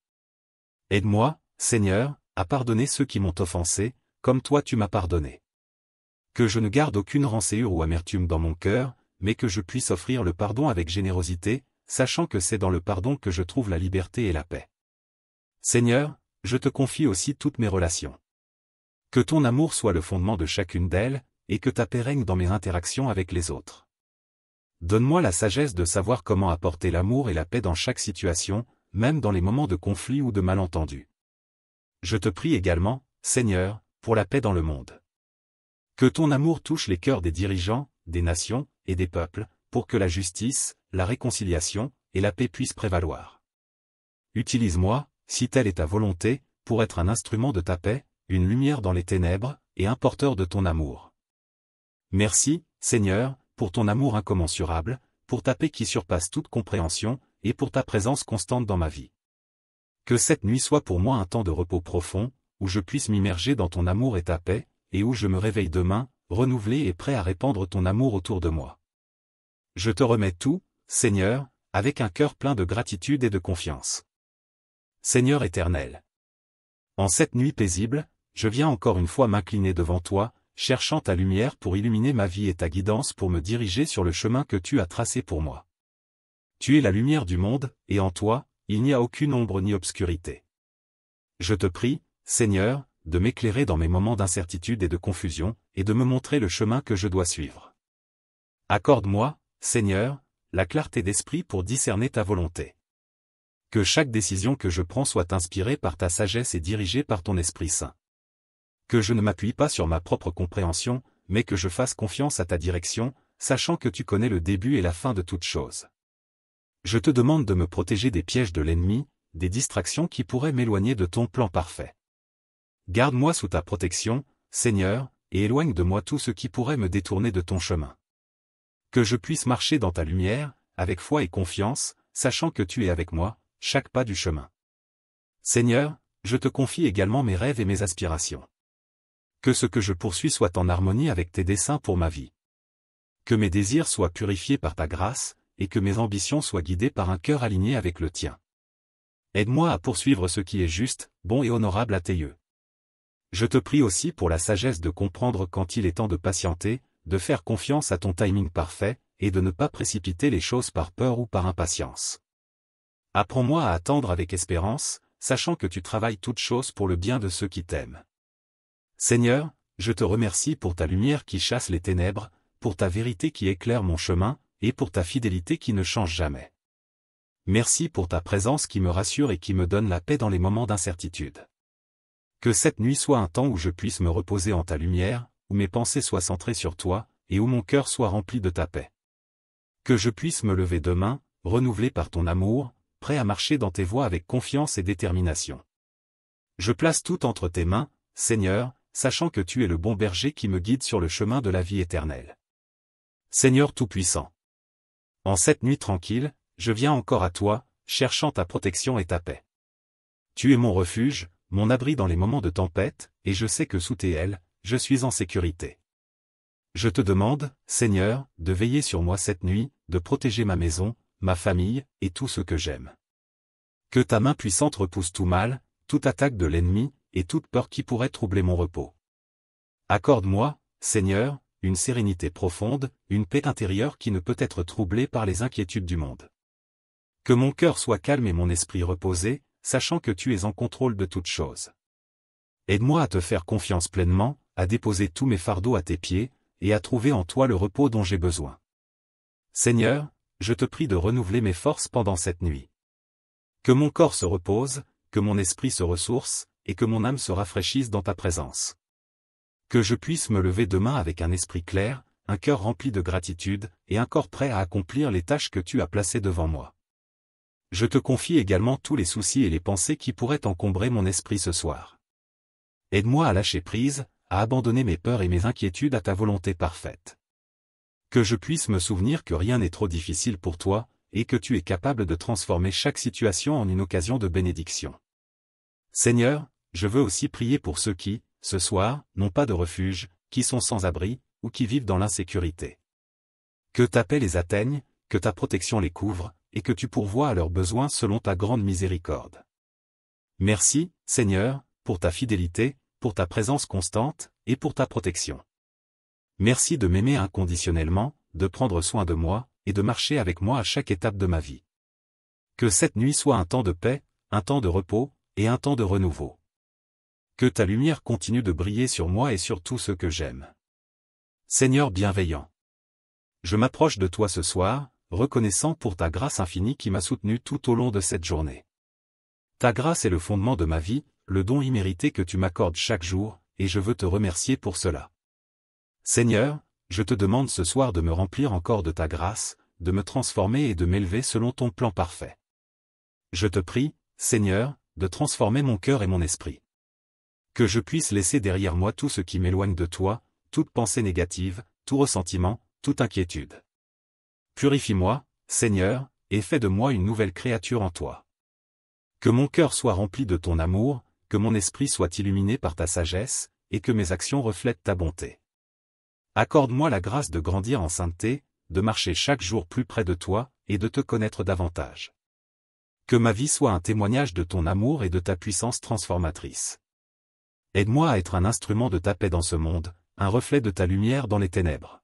Aide-moi, Seigneur, à pardonner ceux qui m'ont offensé, comme toi tu m'as pardonné. Que je ne garde aucune rancœur ou amertume dans mon cœur, mais que je puisse offrir le pardon avec générosité, sachant que c'est dans le pardon que je trouve la liberté et la paix. Seigneur, je te confie aussi toutes mes relations. Que ton amour soit le fondement de chacune d'elles, et que ta paix règne dans mes interactions avec les autres. Donne-moi la sagesse de savoir comment apporter l'amour et la paix dans chaque situation, même dans les moments de conflit ou de malentendu. Je te prie également, Seigneur, pour la paix dans le monde. Que ton amour touche les cœurs des dirigeants, des nations, et des peuples, pour que la justice, la réconciliation, et la paix puissent prévaloir. Utilise-moi, si telle est ta volonté, pour être un instrument de ta paix, une lumière dans les ténèbres, et un porteur de ton amour. Merci, Seigneur, pour ton amour incommensurable, pour ta paix qui surpasse toute compréhension, et pour ta présence constante dans ma vie. Que cette nuit soit pour moi un temps de repos profond, où je puisse m'immerger dans ton amour et ta paix, et où je me réveille demain, renouvelé et prêt à répandre ton amour autour de moi. Je te remets tout, Seigneur, avec un cœur plein de gratitude et de confiance. Seigneur éternel. En cette nuit paisible, je viens encore une fois m'incliner devant toi, cherchant ta lumière pour illuminer ma vie et ta guidance pour me diriger sur le chemin que tu as tracé pour moi. Tu es la lumière du monde, et en toi, il n'y a aucune ombre ni obscurité. Je te prie, Seigneur, de m'éclairer dans mes moments d'incertitude et de confusion, et de me montrer le chemin que je dois suivre. Accorde-moi, Seigneur, la clarté d'esprit pour discerner ta volonté. Que chaque décision que je prends soit inspirée par ta sagesse et dirigée par ton Esprit Saint. Que je ne m'appuie pas sur ma propre compréhension, mais que je fasse confiance à ta direction, sachant que tu connais le début et la fin de toutes choses. Je te demande de me protéger des pièges de l'ennemi, des distractions qui pourraient m'éloigner de ton plan parfait. Garde-moi sous ta protection, Seigneur, et éloigne de moi tout ce qui pourrait me détourner de ton chemin. Que je puisse marcher dans ta lumière, avec foi et confiance, sachant que tu es avec moi, chaque pas du chemin. Seigneur, je te confie également mes rêves et mes aspirations. Que ce que je poursuis soit en harmonie avec tes desseins pour ma vie. Que mes désirs soient purifiés par ta grâce, et que mes ambitions soient guidées par un cœur aligné avec le tien. Aide-moi à poursuivre ce qui est juste, bon et honorable à tes yeux. Je te prie aussi pour la sagesse de comprendre quand il est temps de patienter, de faire confiance à ton timing parfait, et de ne pas précipiter les choses par peur ou par impatience. Apprends-moi à attendre avec espérance, sachant que tu travailles toutes choses pour le bien de ceux qui t'aiment. Seigneur, je te remercie pour ta lumière qui chasse les ténèbres, pour ta vérité qui éclaire mon chemin, et pour ta fidélité qui ne change jamais. Merci pour ta présence qui me rassure et qui me donne la paix dans les moments d'incertitude. Que cette nuit soit un temps où je puisse me reposer en ta lumière, où mes pensées soient centrées sur toi, et où mon cœur soit rempli de ta paix. Que je puisse me lever demain, renouvelé par ton amour, prêt à marcher dans tes voies avec confiance et détermination. Je place tout entre tes mains, Seigneur, sachant que tu es le bon berger qui me guide sur le chemin de la vie éternelle. Seigneur Tout-Puissant. En cette nuit tranquille, je viens encore à toi, cherchant ta protection et ta paix. Tu es mon refuge, mon abri dans les moments de tempête, et je sais que sous tes ailes, je suis en sécurité. Je te demande, Seigneur, de veiller sur moi cette nuit, de protéger ma maison, ma famille, et tout ce que j'aime. Que ta main puissante repousse tout mal, toute attaque de l'ennemi, et toute peur qui pourrait troubler mon repos. Accorde-moi, Seigneur, une sérénité profonde, une paix intérieure qui ne peut être troublée par les inquiétudes du monde. Que mon cœur soit calme et mon esprit reposé, sachant que tu es en contrôle de toutes choses. Aide-moi à te faire confiance pleinement, à déposer tous mes fardeaux à tes pieds, et à trouver en toi le repos dont j'ai besoin. Seigneur, je te prie de renouveler mes forces pendant cette nuit. Que mon corps se repose, que mon esprit se ressource, et que mon âme se rafraîchisse dans ta présence. Que je puisse me lever demain avec un esprit clair, un cœur rempli de gratitude, et un corps prêt à accomplir les tâches que tu as placées devant moi. Je te confie également tous les soucis et les pensées qui pourraient encombrer mon esprit ce soir. Aide-moi à lâcher prise, à abandonner mes peurs et mes inquiétudes à ta volonté parfaite. Que je puisse me souvenir que rien n'est trop difficile pour toi, et que tu es capable de transformer chaque situation en une occasion de bénédiction. Seigneur, je veux aussi prier pour ceux qui, ce soir, n'ont pas de refuge, qui sont sans abri, ou qui vivent dans l'insécurité. Que ta paix les atteigne, que ta protection les couvre, et que tu pourvoies à leurs besoins selon ta grande miséricorde. Merci, Seigneur, pour ta fidélité, pour ta présence constante, et pour ta protection. Merci de m'aimer inconditionnellement, de prendre soin de moi, et de marcher avec moi à chaque étape de ma vie. Que cette nuit soit un temps de paix, un temps de repos, et un temps de renouveau. Que ta lumière continue de briller sur moi et sur tous ceux que j'aime. Seigneur bienveillant. Je m'approche de toi ce soir, reconnaissant pour ta grâce infinie qui m'a soutenu tout au long de cette journée. Ta grâce est le fondement de ma vie, le don immérité que tu m'accordes chaque jour, et je veux te remercier pour cela. Seigneur, je te demande ce soir de me remplir encore de ta grâce, de me transformer et de m'élever selon ton plan parfait. Je te prie, Seigneur, de transformer mon cœur et mon esprit. Que je puisse laisser derrière moi tout ce qui m'éloigne de toi, toute pensée négative, tout ressentiment, toute inquiétude. Purifie-moi, Seigneur, et fais de moi une nouvelle créature en toi. Que mon cœur soit rempli de ton amour, que mon esprit soit illuminé par ta sagesse, et que mes actions reflètent ta bonté. Accorde-moi la grâce de grandir en sainteté, de marcher chaque jour plus près de toi, et de te connaître davantage. Que ma vie soit un témoignage de ton amour et de ta puissance transformatrice. Aide-moi à être un instrument de ta paix dans ce monde, un reflet de ta lumière dans les ténèbres.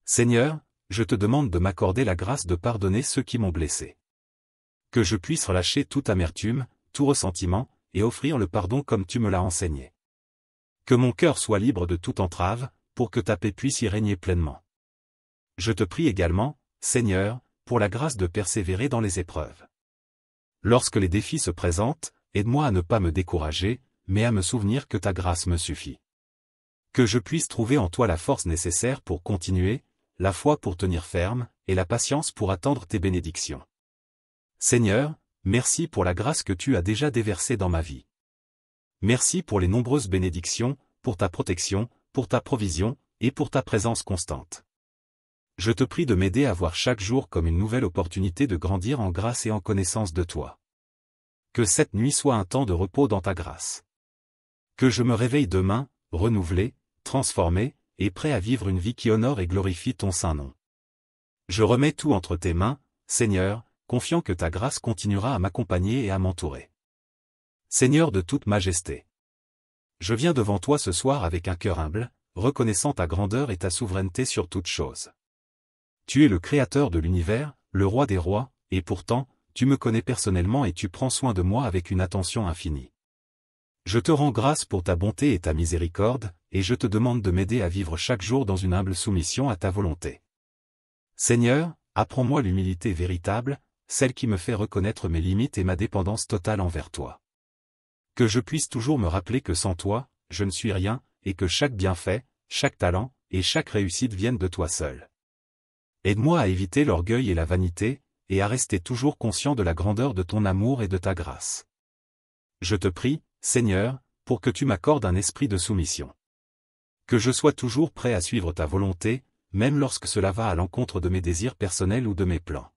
Seigneur, je te demande de m'accorder la grâce de pardonner ceux qui m'ont blessé. Que je puisse relâcher toute amertume, tout ressentiment, et offrir le pardon comme tu me l'as enseigné. Que mon cœur soit libre de toute entrave, pour que ta paix puisse y régner pleinement. Je te prie également, Seigneur, pour la grâce de persévérer dans les épreuves. Lorsque les défis se présentent, aide-moi à ne pas me décourager, mais à me souvenir que ta grâce me suffit. Que je puisse trouver en toi la force nécessaire pour continuer, la foi pour tenir ferme, et la patience pour attendre tes bénédictions. Seigneur, merci pour la grâce que tu as déjà déversée dans ma vie. Merci pour les nombreuses bénédictions, pour ta protection, pour ta provision, et pour ta présence constante. Je te prie de m'aider à voir chaque jour comme une nouvelle opportunité de grandir en grâce et en connaissance de toi. Que cette nuit soit un temps de repos dans ta grâce. Que je me réveille demain, renouvelé, transformé, et prêt à vivre une vie qui honore et glorifie ton saint nom. Je remets tout entre tes mains, Seigneur, confiant que ta grâce continuera à m'accompagner et à m'entourer. Seigneur de toute majesté. Je viens devant toi ce soir avec un cœur humble, reconnaissant ta grandeur et ta souveraineté sur toute chose. Tu es le Créateur de l'univers, le Roi des rois, et pourtant, tu me connais personnellement et tu prends soin de moi avec une attention infinie. Je te rends grâce pour ta bonté et ta miséricorde, et je te demande de m'aider à vivre chaque jour dans une humble soumission à ta volonté. Seigneur, apprends-moi l'humilité véritable, celle qui me fait reconnaître mes limites et ma dépendance totale envers toi. Que je puisse toujours me rappeler que sans toi, je ne suis rien, et que chaque bienfait, chaque talent, et chaque réussite viennent de toi seul. Aide-moi à éviter l'orgueil et la vanité, et à rester toujours conscient de la grandeur de ton amour et de ta grâce. Je te prie, Seigneur, pour que tu m'accordes un esprit de soumission. Que je sois toujours prêt à suivre ta volonté, même lorsque cela va à l'encontre de mes désirs personnels ou de mes plans.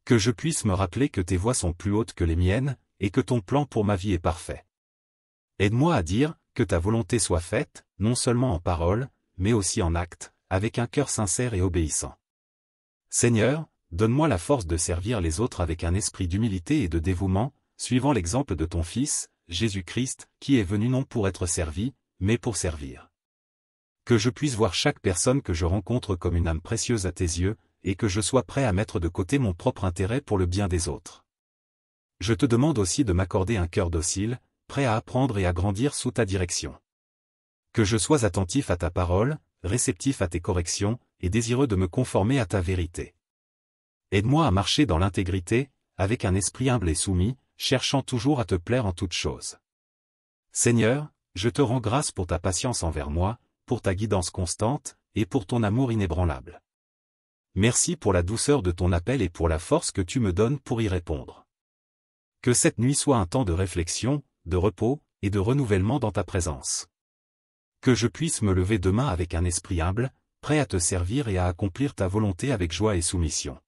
Que je puisse me rappeler que tes voies sont plus hautes que les miennes, et que ton plan pour ma vie est parfait. Aide-moi à dire, que ta volonté soit faite, non seulement en parole, mais aussi en acte, avec un cœur sincère et obéissant. Seigneur, donne-moi la force de servir les autres avec un esprit d'humilité et de dévouement, suivant l'exemple de ton Fils, Jésus-Christ, qui est venu non pour être servi, mais pour servir. Que je puisse voir chaque personne que je rencontre comme une âme précieuse à tes yeux, et que je sois prêt à mettre de côté mon propre intérêt pour le bien des autres. Je te demande aussi de m'accorder un cœur docile, prêt à apprendre et à grandir sous ta direction. Que je sois attentif à ta parole, réceptif à tes corrections, et désireux de me conformer à ta vérité. Aide-moi à marcher dans l'intégrité, avec un esprit humble et soumis, cherchant toujours à te plaire en toutes choses. Seigneur, je te rends grâce pour ta patience envers moi, pour ta guidance constante, et pour ton amour inébranlable. Merci pour la douceur de ton appel et pour la force que tu me donnes pour y répondre. Que cette nuit soit un temps de réflexion, de repos, et de renouvellement dans ta présence. Que je puisse me lever demain avec un esprit humble, prêt à te servir et à accomplir ta volonté avec joie et soumission.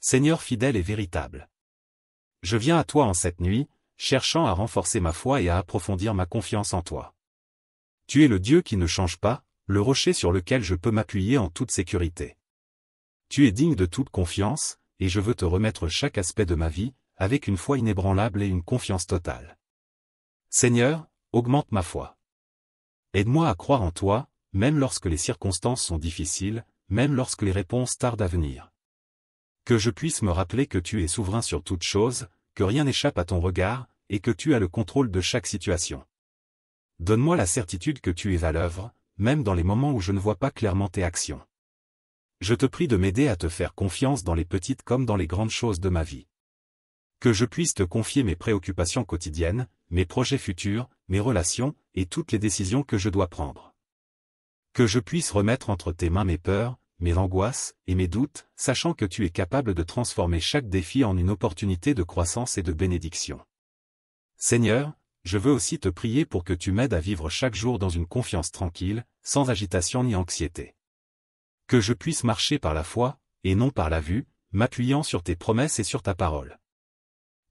Seigneur fidèle et véritable. Je viens à toi en cette nuit, cherchant à renforcer ma foi et à approfondir ma confiance en toi. Tu es le Dieu qui ne change pas, le rocher sur lequel je peux m'appuyer en toute sécurité. Tu es digne de toute confiance, et je veux te remettre chaque aspect de ma vie, avec une foi inébranlable et une confiance totale. Seigneur, augmente ma foi. Aide-moi à croire en toi, même lorsque les circonstances sont difficiles, même lorsque les réponses tardent à venir. Que je puisse me rappeler que tu es souverain sur toute chose, que rien n'échappe à ton regard, et que tu as le contrôle de chaque situation. Donne-moi la certitude que tu es à l'œuvre, même dans les moments où je ne vois pas clairement tes actions. Je te prie de m'aider à te faire confiance dans les petites comme dans les grandes choses de ma vie. Que je puisse te confier mes préoccupations quotidiennes, mes projets futurs, mes relations, et toutes les décisions que je dois prendre. Que je puisse remettre entre tes mains mes peurs, mes angoisses, et mes doutes, sachant que tu es capable de transformer chaque défi en une opportunité de croissance et de bénédiction. Seigneur, je veux aussi te prier pour que tu m'aides à vivre chaque jour dans une confiance tranquille, sans agitation ni anxiété. Que je puisse marcher par la foi, et non par la vue, m'appuyant sur tes promesses et sur ta parole.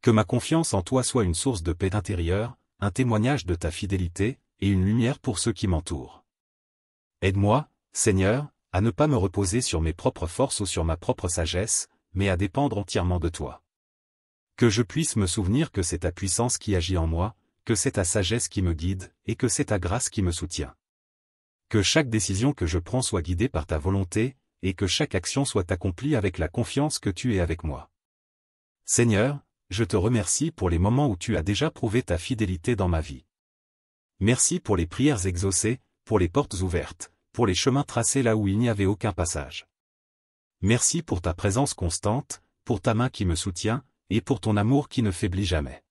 Que ma confiance en toi soit une source de paix intérieure, un témoignage de ta fidélité, et une lumière pour ceux qui m'entourent. Aide-moi, Seigneur, à ne pas me reposer sur mes propres forces ou sur ma propre sagesse, mais à dépendre entièrement de toi. Que je puisse me souvenir que c'est ta puissance qui agit en moi, que c'est ta sagesse qui me guide, et que c'est ta grâce qui me soutient. Que chaque décision que je prends soit guidée par ta volonté, et que chaque action soit accomplie avec la confiance que tu es avec moi. Seigneur, je te remercie pour les moments où tu as déjà prouvé ta fidélité dans ma vie. Merci pour les prières exaucées, pour les portes ouvertes, pour les chemins tracés là où il n'y avait aucun passage. Merci pour ta présence constante, pour ta main qui me soutient, et pour ton amour qui ne faiblit jamais.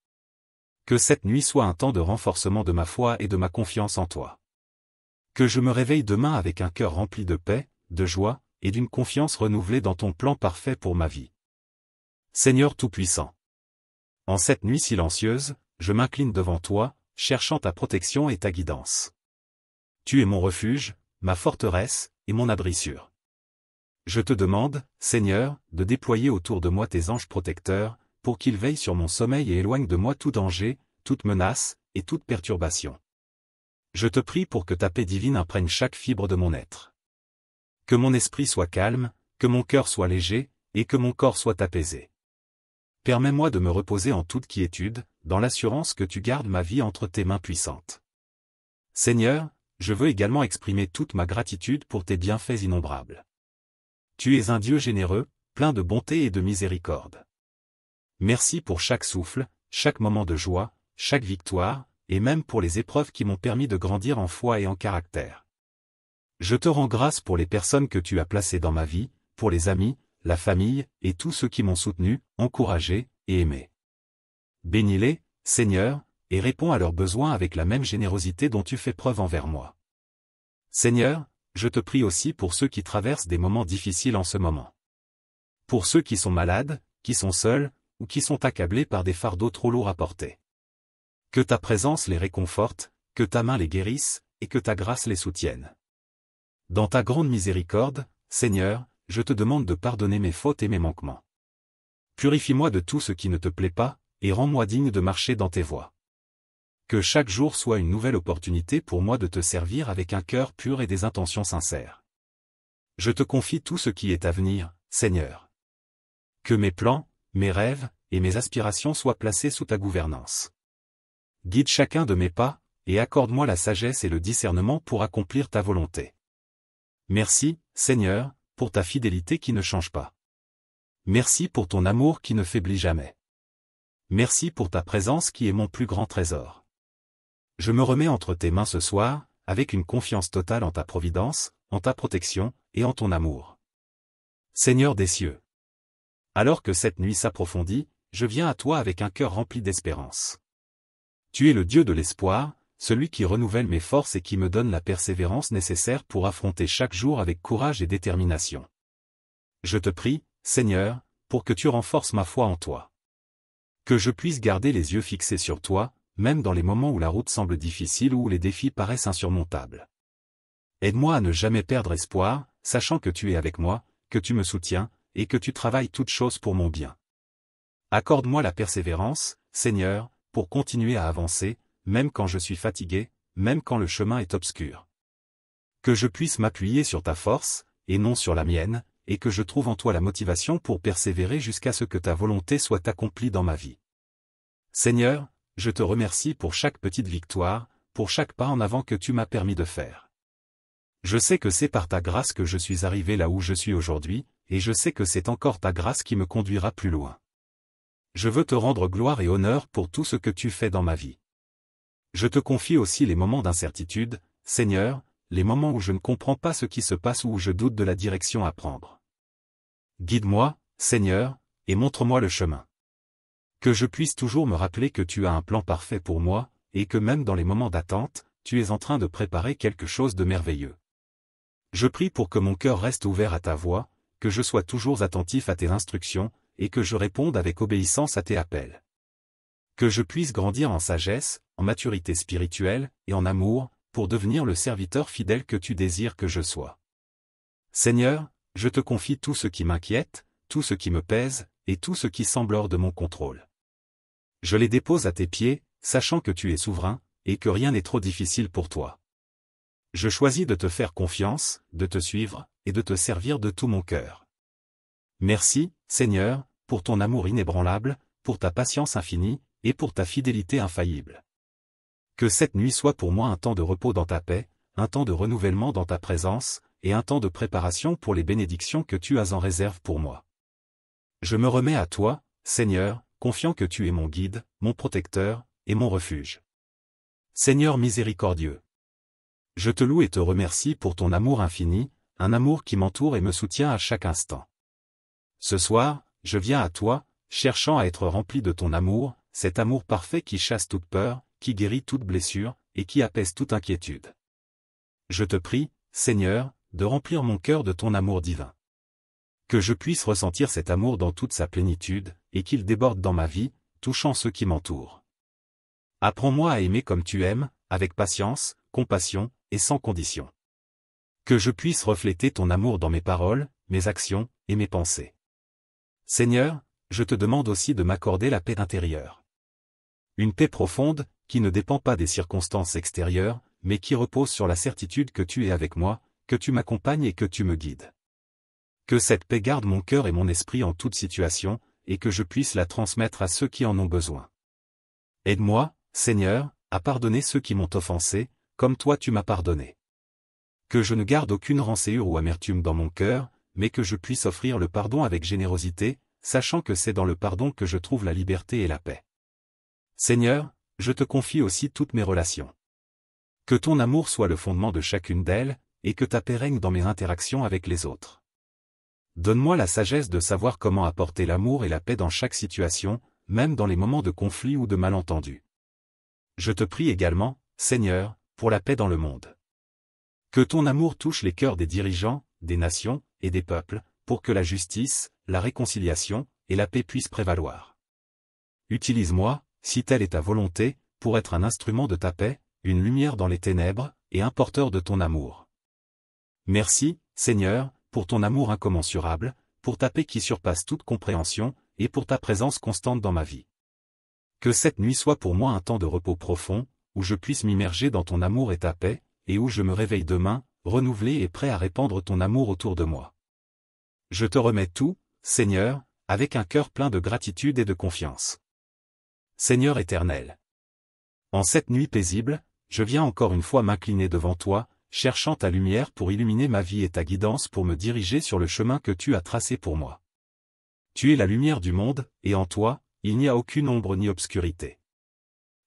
Que cette nuit soit un temps de renforcement de ma foi et de ma confiance en toi. Que je me réveille demain avec un cœur rempli de paix, de joie, et d'une confiance renouvelée dans ton plan parfait pour ma vie. Seigneur Tout-Puissant. En cette nuit silencieuse, je m'incline devant toi, cherchant ta protection et ta guidance. Tu es mon refuge, ma forteresse, et mon abri sûr. Je te demande, Seigneur, de déployer autour de moi tes anges protecteurs, pour qu'ils veillent sur mon sommeil et éloignent de moi tout danger, toute menace, et toute perturbation. Je te prie pour que ta paix divine imprègne chaque fibre de mon être. Que mon esprit soit calme, que mon cœur soit léger, et que mon corps soit apaisé. Permets-moi de me reposer en toute quiétude, dans l'assurance que tu gardes ma vie entre tes mains puissantes. Seigneur, je veux également exprimer toute ma gratitude pour tes bienfaits innombrables. Tu es un Dieu généreux, plein de bonté et de miséricorde. Merci pour chaque souffle, chaque moment de joie, chaque victoire, et même pour les épreuves qui m'ont permis de grandir en foi et en caractère. Je te rends grâce pour les personnes que tu as placées dans ma vie, pour les amis, la famille, et tous ceux qui m'ont soutenu, encouragé, et aimé. Bénis-les, Seigneur, et réponds à leurs besoins avec la même générosité dont tu fais preuve envers moi. Seigneur, je te prie aussi pour ceux qui traversent des moments difficiles en ce moment. Pour ceux qui sont malades, qui sont seuls, ou qui sont accablés par des fardeaux trop lourds à porter. Que ta présence les réconforte, que ta main les guérisse, et que ta grâce les soutienne. Dans ta grande miséricorde, Seigneur, je te demande de pardonner mes fautes et mes manquements. Purifie-moi de tout ce qui ne te plaît pas, et rends-moi digne de marcher dans tes voies. Que chaque jour soit une nouvelle opportunité pour moi de te servir avec un cœur pur et des intentions sincères. Je te confie tout ce qui est à venir, Seigneur. Que mes plans, mes rêves, et mes aspirations soient placés sous ta gouvernance. Guide chacun de mes pas, et accorde-moi la sagesse et le discernement pour accomplir ta volonté. Merci, Seigneur, pour ta fidélité qui ne change pas. Merci pour ton amour qui ne faiblit jamais. Merci pour ta présence qui est mon plus grand trésor. Je me remets entre tes mains ce soir, avec une confiance totale en ta providence, en ta protection, et en ton amour. Seigneur des cieux. Alors que cette nuit s'approfondit, je viens à toi avec un cœur rempli d'espérance. Tu es le Dieu de l'espoir, celui qui renouvelle mes forces et qui me donne la persévérance nécessaire pour affronter chaque jour avec courage et détermination. Je te prie, Seigneur, pour que tu renforces ma foi en toi. Que je puisse garder les yeux fixés sur toi, même dans les moments où la route semble difficile ou où les défis paraissent insurmontables. Aide-moi à ne jamais perdre espoir, sachant que tu es avec moi, que tu me soutiens, et que tu travailles toutes choses pour mon bien. Accorde-moi la persévérance, Seigneur, pour continuer à avancer, même quand je suis fatigué, même quand le chemin est obscur. Que je puisse m'appuyer sur ta force, et non sur la mienne, et que je trouve en toi la motivation pour persévérer jusqu'à ce que ta volonté soit accomplie dans ma vie. Seigneur, je te remercie pour chaque petite victoire, pour chaque pas en avant que tu m'as permis de faire. Je sais que c'est par ta grâce que je suis arrivé là où je suis aujourd'hui, et je sais que c'est encore ta grâce qui me conduira plus loin. Je veux te rendre gloire et honneur pour tout ce que tu fais dans ma vie. Je te confie aussi les moments d'incertitude, Seigneur, les moments où je ne comprends pas ce qui se passe ou où je doute de la direction à prendre. Guide-moi, Seigneur, et montre-moi le chemin. Que je puisse toujours me rappeler que tu as un plan parfait pour moi, et que même dans les moments d'attente, tu es en train de préparer quelque chose de merveilleux. Je prie pour que mon cœur reste ouvert à ta voix, que je sois toujours attentif à tes instructions, et que je réponde avec obéissance à tes appels. Que je puisse grandir en sagesse, en maturité spirituelle, et en amour, pour devenir le serviteur fidèle que tu désires que je sois. Seigneur, je te confie tout ce qui m'inquiète, tout ce qui me pèse, et tout ce qui semble hors de mon contrôle. Je les dépose à tes pieds, sachant que tu es souverain, et que rien n'est trop difficile pour toi. Je choisis de te faire confiance, de te suivre, et de te servir de tout mon cœur. Merci, Seigneur, pour ton amour inébranlable, pour ta patience infinie, et pour ta fidélité infaillible. Que cette nuit soit pour moi un temps de repos dans ta paix, un temps de renouvellement dans ta présence, et un temps de préparation pour les bénédictions que tu as en réserve pour moi. Je me remets à toi, Seigneur, confiant que tu es mon guide, mon protecteur, et mon refuge. Seigneur miséricordieux, je te loue et te remercie pour ton amour infini, un amour qui m'entoure et me soutient à chaque instant. Ce soir, je viens à toi, cherchant à être rempli de ton amour, cet amour parfait qui chasse toute peur, qui guérit toute blessure, et qui apaise toute inquiétude. Je te prie, Seigneur, de remplir mon cœur de ton amour divin. Que je puisse ressentir cet amour dans toute sa plénitude, et qu'il déborde dans ma vie, touchant ceux qui m'entourent. Apprends-moi à aimer comme tu aimes, avec patience, compassion, et sans condition. Que je puisse refléter ton amour dans mes paroles, mes actions, et mes pensées. Seigneur, je te demande aussi de m'accorder la paix intérieure. Une paix profonde, qui ne dépend pas des circonstances extérieures, mais qui repose sur la certitude que tu es avec moi, que tu m'accompagnes et que tu me guides. Que cette paix garde mon cœur et mon esprit en toute situation, et que je puisse la transmettre à ceux qui en ont besoin. Aide-moi, Seigneur, à pardonner ceux qui m'ont offensé, comme toi tu m'as pardonné. Que je ne garde aucune rancœur ou amertume dans mon cœur, mais que je puisse offrir le pardon avec générosité, sachant que c'est dans le pardon que je trouve la liberté et la paix. Seigneur, je te confie aussi toutes mes relations. Que ton amour soit le fondement de chacune d'elles, et que ta paix règne dans mes interactions avec les autres. Donne-moi la sagesse de savoir comment apporter l'amour et la paix dans chaque situation, même dans les moments de conflit ou de malentendu. Je te prie également, Seigneur, pour la paix dans le monde. Que ton amour touche les cœurs des dirigeants, des nations, et des peuples, pour que la justice, la réconciliation, et la paix puissent prévaloir. Utilise-moi, si telle est ta volonté, pour être un instrument de ta paix, une lumière dans les ténèbres, et un porteur de ton amour. Merci, Seigneur, pour ton amour incommensurable, pour ta paix qui surpasse toute compréhension, et pour ta présence constante dans ma vie. Que cette nuit soit pour moi un temps de repos profond, où je puisse m'immerger dans ton amour et ta paix, et où je me réveille demain, renouvelé et prêt à répandre ton amour autour de moi. Je te remets tout, Seigneur, avec un cœur plein de gratitude et de confiance. Seigneur éternel, en cette nuit paisible, je viens encore une fois m'incliner devant toi, cherchant ta lumière pour illuminer ma vie et ta guidance pour me diriger sur le chemin que tu as tracé pour moi. Tu es la lumière du monde, et en toi, il n'y a aucune ombre ni obscurité.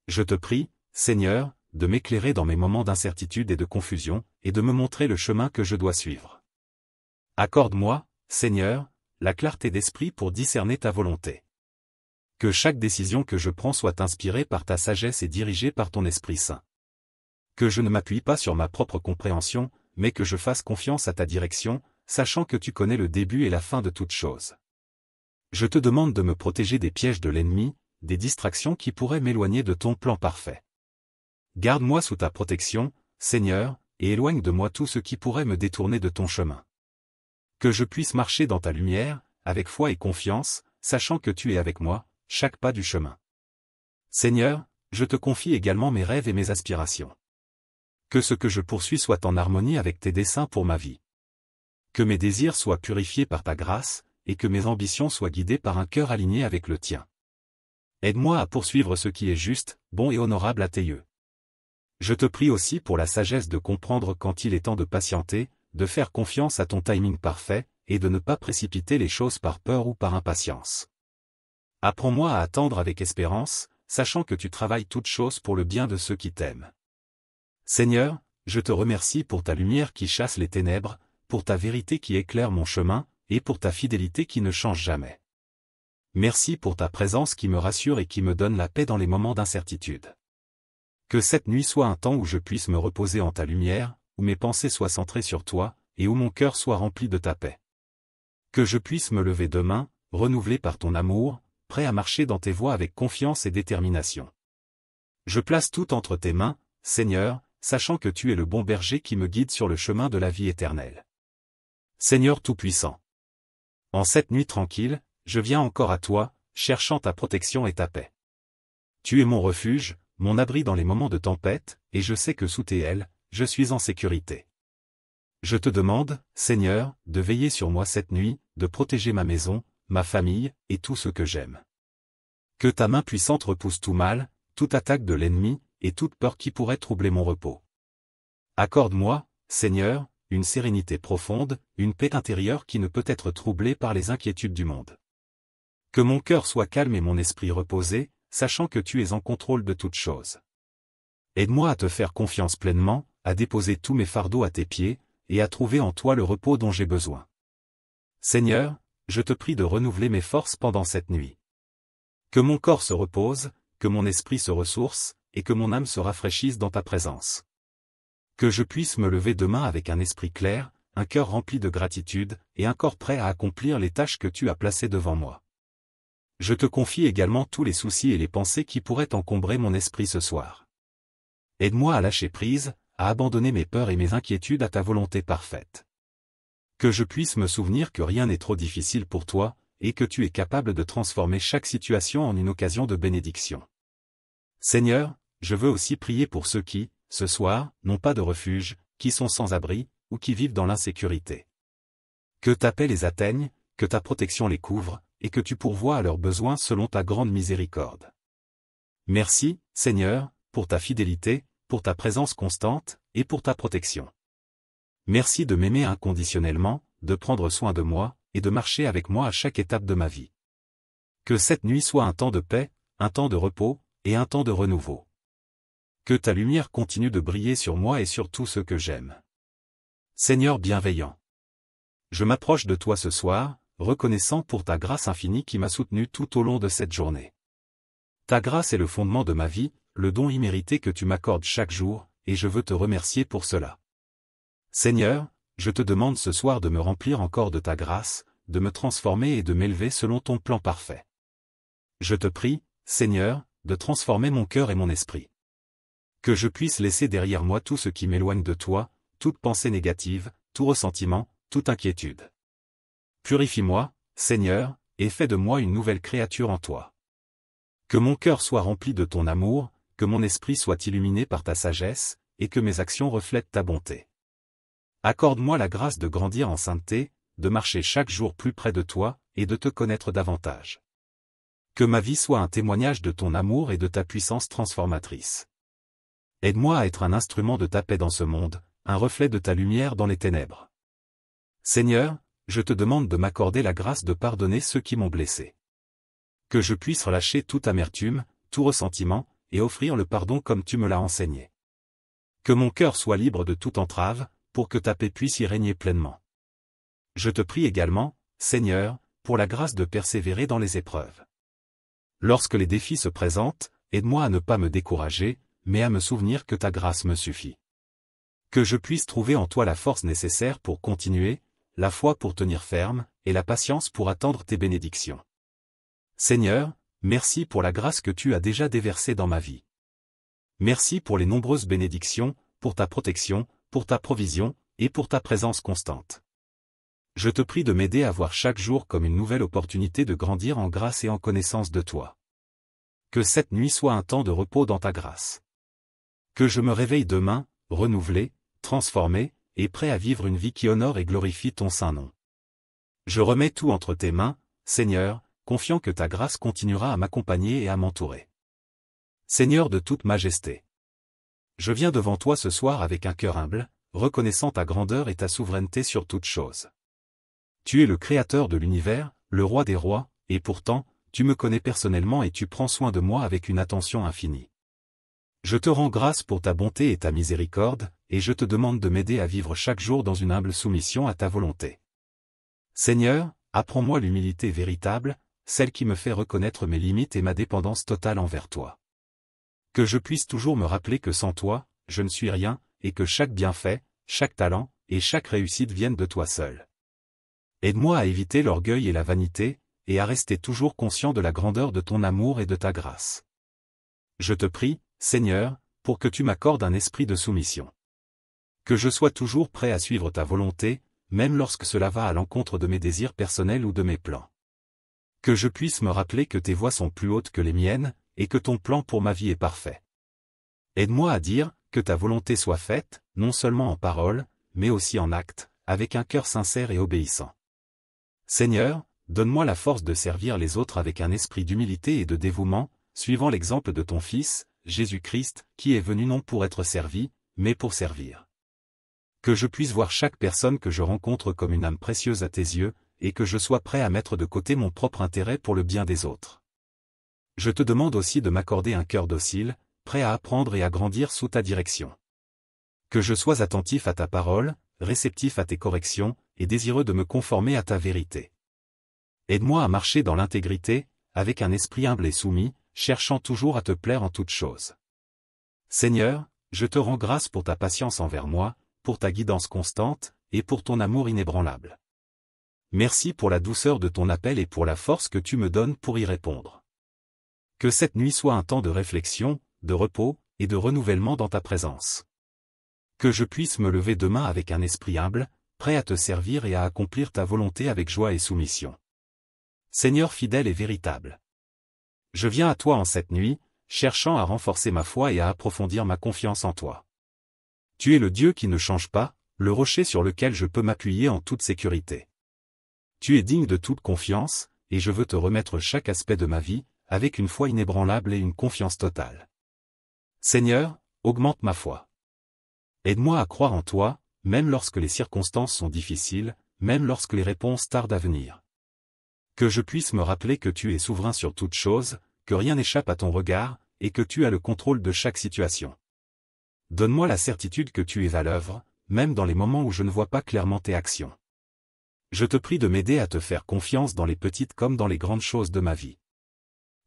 Je te prie, Seigneur, de m'éclairer dans mes moments d'incertitude et de confusion, et de me montrer le chemin que je dois suivre. Accorde-moi, Seigneur, la clarté d'esprit pour discerner ta volonté. Que chaque décision que je prends soit inspirée par ta sagesse et dirigée par ton Esprit Saint. Que je ne m'appuie pas sur ma propre compréhension, mais que je fasse confiance à ta direction, sachant que tu connais le début et la fin de toute chose. Je te demande de me protéger des pièges de l'ennemi, des distractions qui pourraient m'éloigner de ton plan parfait. Garde-moi sous ta protection, Seigneur, et éloigne de moi tout ce qui pourrait me détourner de ton chemin. Que je puisse marcher dans ta lumière, avec foi et confiance, sachant que tu es avec moi, chaque pas du chemin. Seigneur, je te confie également mes rêves et mes aspirations. Que ce que je poursuis soit en harmonie avec tes desseins pour ma vie. Que mes désirs soient purifiés par ta grâce, et que mes ambitions soient guidées par un cœur aligné avec le tien. Aide-moi à poursuivre ce qui est juste, bon et honorable à tes yeux. Je te prie aussi pour la sagesse de comprendre quand il est temps de patienter, de faire confiance à ton timing parfait, et de ne pas précipiter les choses par peur ou par impatience. Apprends-moi à attendre avec espérance, sachant que tu travailles toutes choses pour le bien de ceux qui t'aiment. Seigneur, je te remercie pour ta lumière qui chasse les ténèbres, pour ta vérité qui éclaire mon chemin, et pour ta fidélité qui ne change jamais. Merci pour ta présence qui me rassure et qui me donne la paix dans les moments d'incertitude. Que cette nuit soit un temps où je puisse me reposer en ta lumière, où mes pensées soient centrées sur toi, et où mon cœur soit rempli de ta paix. Que je puisse me lever demain, renouvelé par ton amour, prêt à marcher dans tes voies avec confiance et détermination. Je place tout entre tes mains, Seigneur, sachant que tu es le bon berger qui me guide sur le chemin de la vie éternelle. Seigneur Tout-Puissant. En cette nuit tranquille, je viens encore à toi, cherchant ta protection et ta paix. Tu es mon refuge, mon abri dans les moments de tempête, et je sais que sous tes ailes, je suis en sécurité. Je te demande, Seigneur, de veiller sur moi cette nuit, de protéger ma maison, ma famille, et tout ce que j'aime. Que ta main puissante repousse tout mal, toute attaque de l'ennemi, et toute peur qui pourrait troubler mon repos. Accorde-moi, Seigneur, une sérénité profonde, une paix intérieure qui ne peut être troublée par les inquiétudes du monde. Que mon cœur soit calme et mon esprit reposé, sachant que tu es en contrôle de toutes choses. Aide-moi à te faire confiance pleinement, à déposer tous mes fardeaux à tes pieds, et à trouver en toi le repos dont j'ai besoin. Seigneur, je te prie de renouveler mes forces pendant cette nuit. Que mon corps se repose, que mon esprit se ressource, et que mon âme se rafraîchisse dans ta présence. Que je puisse me lever demain avec un esprit clair, un cœur rempli de gratitude, et un corps prêt à accomplir les tâches que tu as placées devant moi. Je te confie également tous les soucis et les pensées qui pourraient encombrer mon esprit ce soir. Aide-moi à lâcher prise, à abandonner mes peurs et mes inquiétudes à ta volonté parfaite. Que je puisse me souvenir que rien n'est trop difficile pour toi, et que tu es capable de transformer chaque situation en une occasion de bénédiction. Seigneur, je veux aussi prier pour ceux qui, ce soir, n'ont pas de refuge, qui sont sans abri, ou qui vivent dans l'insécurité. Que ta paix les atteigne, que ta protection les couvre, et que tu pourvoies à leurs besoins selon ta grande miséricorde. Merci, Seigneur, pour ta fidélité, pour ta présence constante, et pour ta protection. Merci de m'aimer inconditionnellement, de prendre soin de moi, et de marcher avec moi à chaque étape de ma vie. Que cette nuit soit un temps de paix, un temps de repos, et un temps de renouveau. Que ta lumière continue de briller sur moi et sur tout ce que j'aime. Seigneur bienveillant. Je m'approche de toi ce soir, reconnaissant pour ta grâce infinie qui m'a soutenu tout au long de cette journée. Ta grâce est le fondement de ma vie, le don immérité que tu m'accordes chaque jour, et je veux te remercier pour cela. Seigneur, je te demande ce soir de me remplir encore de ta grâce, de me transformer et de m'élever selon ton plan parfait. Je te prie, Seigneur, de transformer mon cœur et mon esprit. Que je puisse laisser derrière moi tout ce qui m'éloigne de toi, toute pensée négative, tout ressentiment, toute inquiétude. Purifie-moi, Seigneur, et fais de moi une nouvelle créature en toi. Que mon cœur soit rempli de ton amour, que mon esprit soit illuminé par ta sagesse, et que mes actions reflètent ta bonté. Accorde-moi la grâce de grandir en sainteté, de marcher chaque jour plus près de toi, et de te connaître davantage. Que ma vie soit un témoignage de ton amour et de ta puissance transformatrice. Aide-moi à être un instrument de ta paix dans ce monde, un reflet de ta lumière dans les ténèbres. Seigneur, je te demande de m'accorder la grâce de pardonner ceux qui m'ont blessé. Que je puisse relâcher toute amertume, tout ressentiment, et offrir le pardon comme tu me l'as enseigné. Que mon cœur soit libre de toute entrave, pour que ta paix puisse y régner pleinement. Je te prie également, Seigneur, pour la grâce de persévérer dans les épreuves. Lorsque les défis se présentent, aide-moi à ne pas me décourager, mais à me souvenir que ta grâce me suffit. Que je puisse trouver en toi la force nécessaire pour continuer, la foi pour tenir ferme, et la patience pour attendre tes bénédictions. Seigneur, merci pour la grâce que tu as déjà déversée dans ma vie. Merci pour les nombreuses bénédictions, pour ta protection, pour ta provision, et pour ta présence constante. Je te prie de m'aider à voir chaque jour comme une nouvelle opportunité de grandir en grâce et en connaissance de toi. Que cette nuit soit un temps de repos dans ta grâce. Que je me réveille demain, renouvelé, transformé, et prêt à vivre une vie qui honore et glorifie ton saint nom. Je remets tout entre tes mains, Seigneur, confiant que ta grâce continuera à m'accompagner et à m'entourer. Seigneur de toute majesté. Je viens devant toi ce soir avec un cœur humble, reconnaissant ta grandeur et ta souveraineté sur toute chose. Tu es le Créateur de l'univers, le Roi des rois, et pourtant, tu me connais personnellement et tu prends soin de moi avec une attention infinie. Je te rends grâce pour ta bonté et ta miséricorde, et je te demande de m'aider à vivre chaque jour dans une humble soumission à ta volonté. Seigneur, apprends-moi l'humilité véritable, celle qui me fait reconnaître mes limites et ma dépendance totale envers toi. Que je puisse toujours me rappeler que sans toi, je ne suis rien, et que chaque bienfait, chaque talent, et chaque réussite viennent de toi seul. Aide-moi à éviter l'orgueil et la vanité, et à rester toujours conscient de la grandeur de ton amour et de ta grâce. Je te prie, Seigneur, pour que tu m'accordes un esprit de soumission. Que je sois toujours prêt à suivre ta volonté, même lorsque cela va à l'encontre de mes désirs personnels ou de mes plans. Que je puisse me rappeler que tes voies sont plus hautes que les miennes, et que ton plan pour ma vie est parfait. Aide-moi à dire, que ta volonté soit faite, non seulement en parole, mais aussi en acte, avec un cœur sincère et obéissant. Seigneur, donne-moi la force de servir les autres avec un esprit d'humilité et de dévouement, suivant l'exemple de ton Fils, Jésus-Christ, qui est venu non pour être servi, mais pour servir. Que je puisse voir chaque personne que je rencontre comme une âme précieuse à tes yeux, et que je sois prêt à mettre de côté mon propre intérêt pour le bien des autres. Je te demande aussi de m'accorder un cœur docile, prêt à apprendre et à grandir sous ta direction. Que je sois attentif à ta parole, réceptif à tes corrections, et désireux de me conformer à ta vérité. Aide-moi à marcher dans l'intégrité, avec un esprit humble et soumis, cherchant toujours à te plaire en toutes choses. Seigneur, je te rends grâce pour ta patience envers moi, pour ta guidance constante, et pour ton amour inébranlable. Merci pour la douceur de ton appel et pour la force que tu me donnes pour y répondre. Que cette nuit soit un temps de réflexion, de repos, et de renouvellement dans ta présence. Que je puisse me lever demain avec un esprit humble, prêt à te servir et à accomplir ta volonté avec joie et soumission. Seigneur fidèle et véritable. Je viens à toi en cette nuit, cherchant à renforcer ma foi et à approfondir ma confiance en toi. Tu es le Dieu qui ne change pas, le rocher sur lequel je peux m'appuyer en toute sécurité. Tu es digne de toute confiance, et je veux te remettre chaque aspect de ma vie, avec une foi inébranlable et une confiance totale. Seigneur, augmente ma foi. Aide-moi à croire en toi, même lorsque les circonstances sont difficiles, même lorsque les réponses tardent à venir. Que je puisse me rappeler que tu es souverain sur toute chose, que rien n'échappe à ton regard, et que tu as le contrôle de chaque situation. Donne-moi la certitude que tu es à l'œuvre, même dans les moments où je ne vois pas clairement tes actions. Je te prie de m'aider à te faire confiance dans les petites comme dans les grandes choses de ma vie.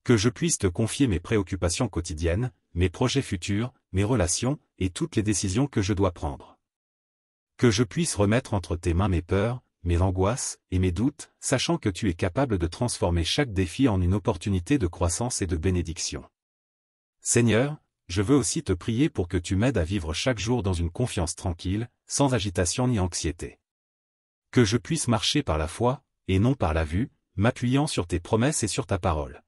Que je puisse te confier mes préoccupations quotidiennes, mes projets futurs, mes relations, et toutes les décisions que je dois prendre. Que je puisse remettre entre tes mains mes peurs, mes angoisses, et mes doutes, sachant que tu es capable de transformer chaque défi en une opportunité de croissance et de bénédiction. Seigneur, je veux aussi te prier pour que tu m'aides à vivre chaque jour dans une confiance tranquille, sans agitation ni anxiété. Que je puisse marcher par la foi, et non par la vue, m'appuyant sur tes promesses et sur ta parole.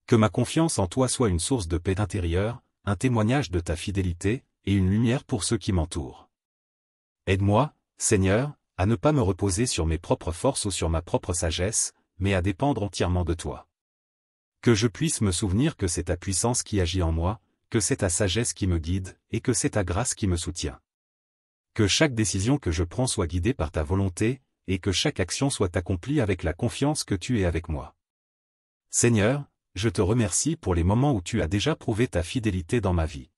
Que ma confiance en toi soit une source de paix intérieure, un témoignage de ta fidélité, et une lumière pour ceux qui m'entourent. Aide-moi, Seigneur, à ne pas me reposer sur mes propres forces ou sur ma propre sagesse, mais à dépendre entièrement de toi. Que je puisse me souvenir que c'est ta puissance qui agit en moi, que c'est ta sagesse qui me guide, et que c'est ta grâce qui me soutient. Que chaque décision que je prends soit guidée par ta volonté, et que chaque action soit accomplie avec la confiance que tu es avec moi. Seigneur, je te remercie pour les moments où tu as déjà prouvé ta fidélité dans ma vie.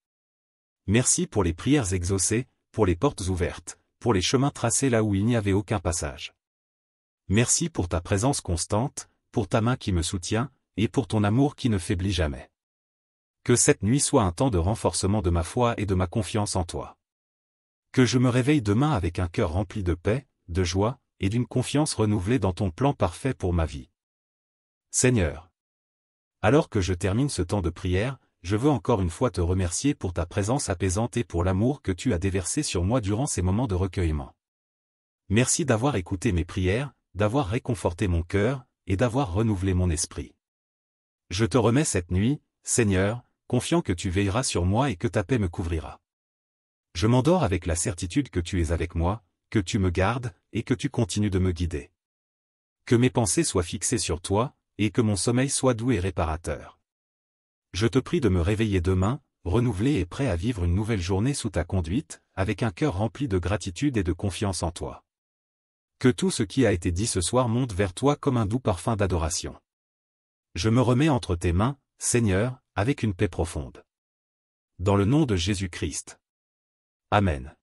Merci pour les prières exaucées, pour les portes ouvertes, pour les chemins tracés là où il n'y avait aucun passage. Merci pour ta présence constante, pour ta main qui me soutient, et pour ton amour qui ne faiblit jamais. Que cette nuit soit un temps de renforcement de ma foi et de ma confiance en toi. Que je me réveille demain avec un cœur rempli de paix, de joie, et d'une confiance renouvelée dans ton plan parfait pour ma vie. Seigneur, alors que je termine ce temps de prière, je veux encore une fois te remercier pour ta présence apaisante et pour l'amour que tu as déversé sur moi durant ces moments de recueillement. Merci d'avoir écouté mes prières, d'avoir réconforté mon cœur, et d'avoir renouvelé mon esprit. Je te remets cette nuit, Seigneur, confiant que tu veilleras sur moi et que ta paix me couvrira. Je m'endors avec la certitude que tu es avec moi, que tu me gardes, et que tu continues de me guider. Que mes pensées soient fixées sur toi, et que mon sommeil soit doux et réparateur. Je te prie de me réveiller demain, renouvelé et prêt à vivre une nouvelle journée sous ta conduite, avec un cœur rempli de gratitude et de confiance en toi. Que tout ce qui a été dit ce soir monte vers toi comme un doux parfum d'adoration. Je me remets entre tes mains, Seigneur, avec une paix profonde. Dans le nom de Jésus-Christ. Amen.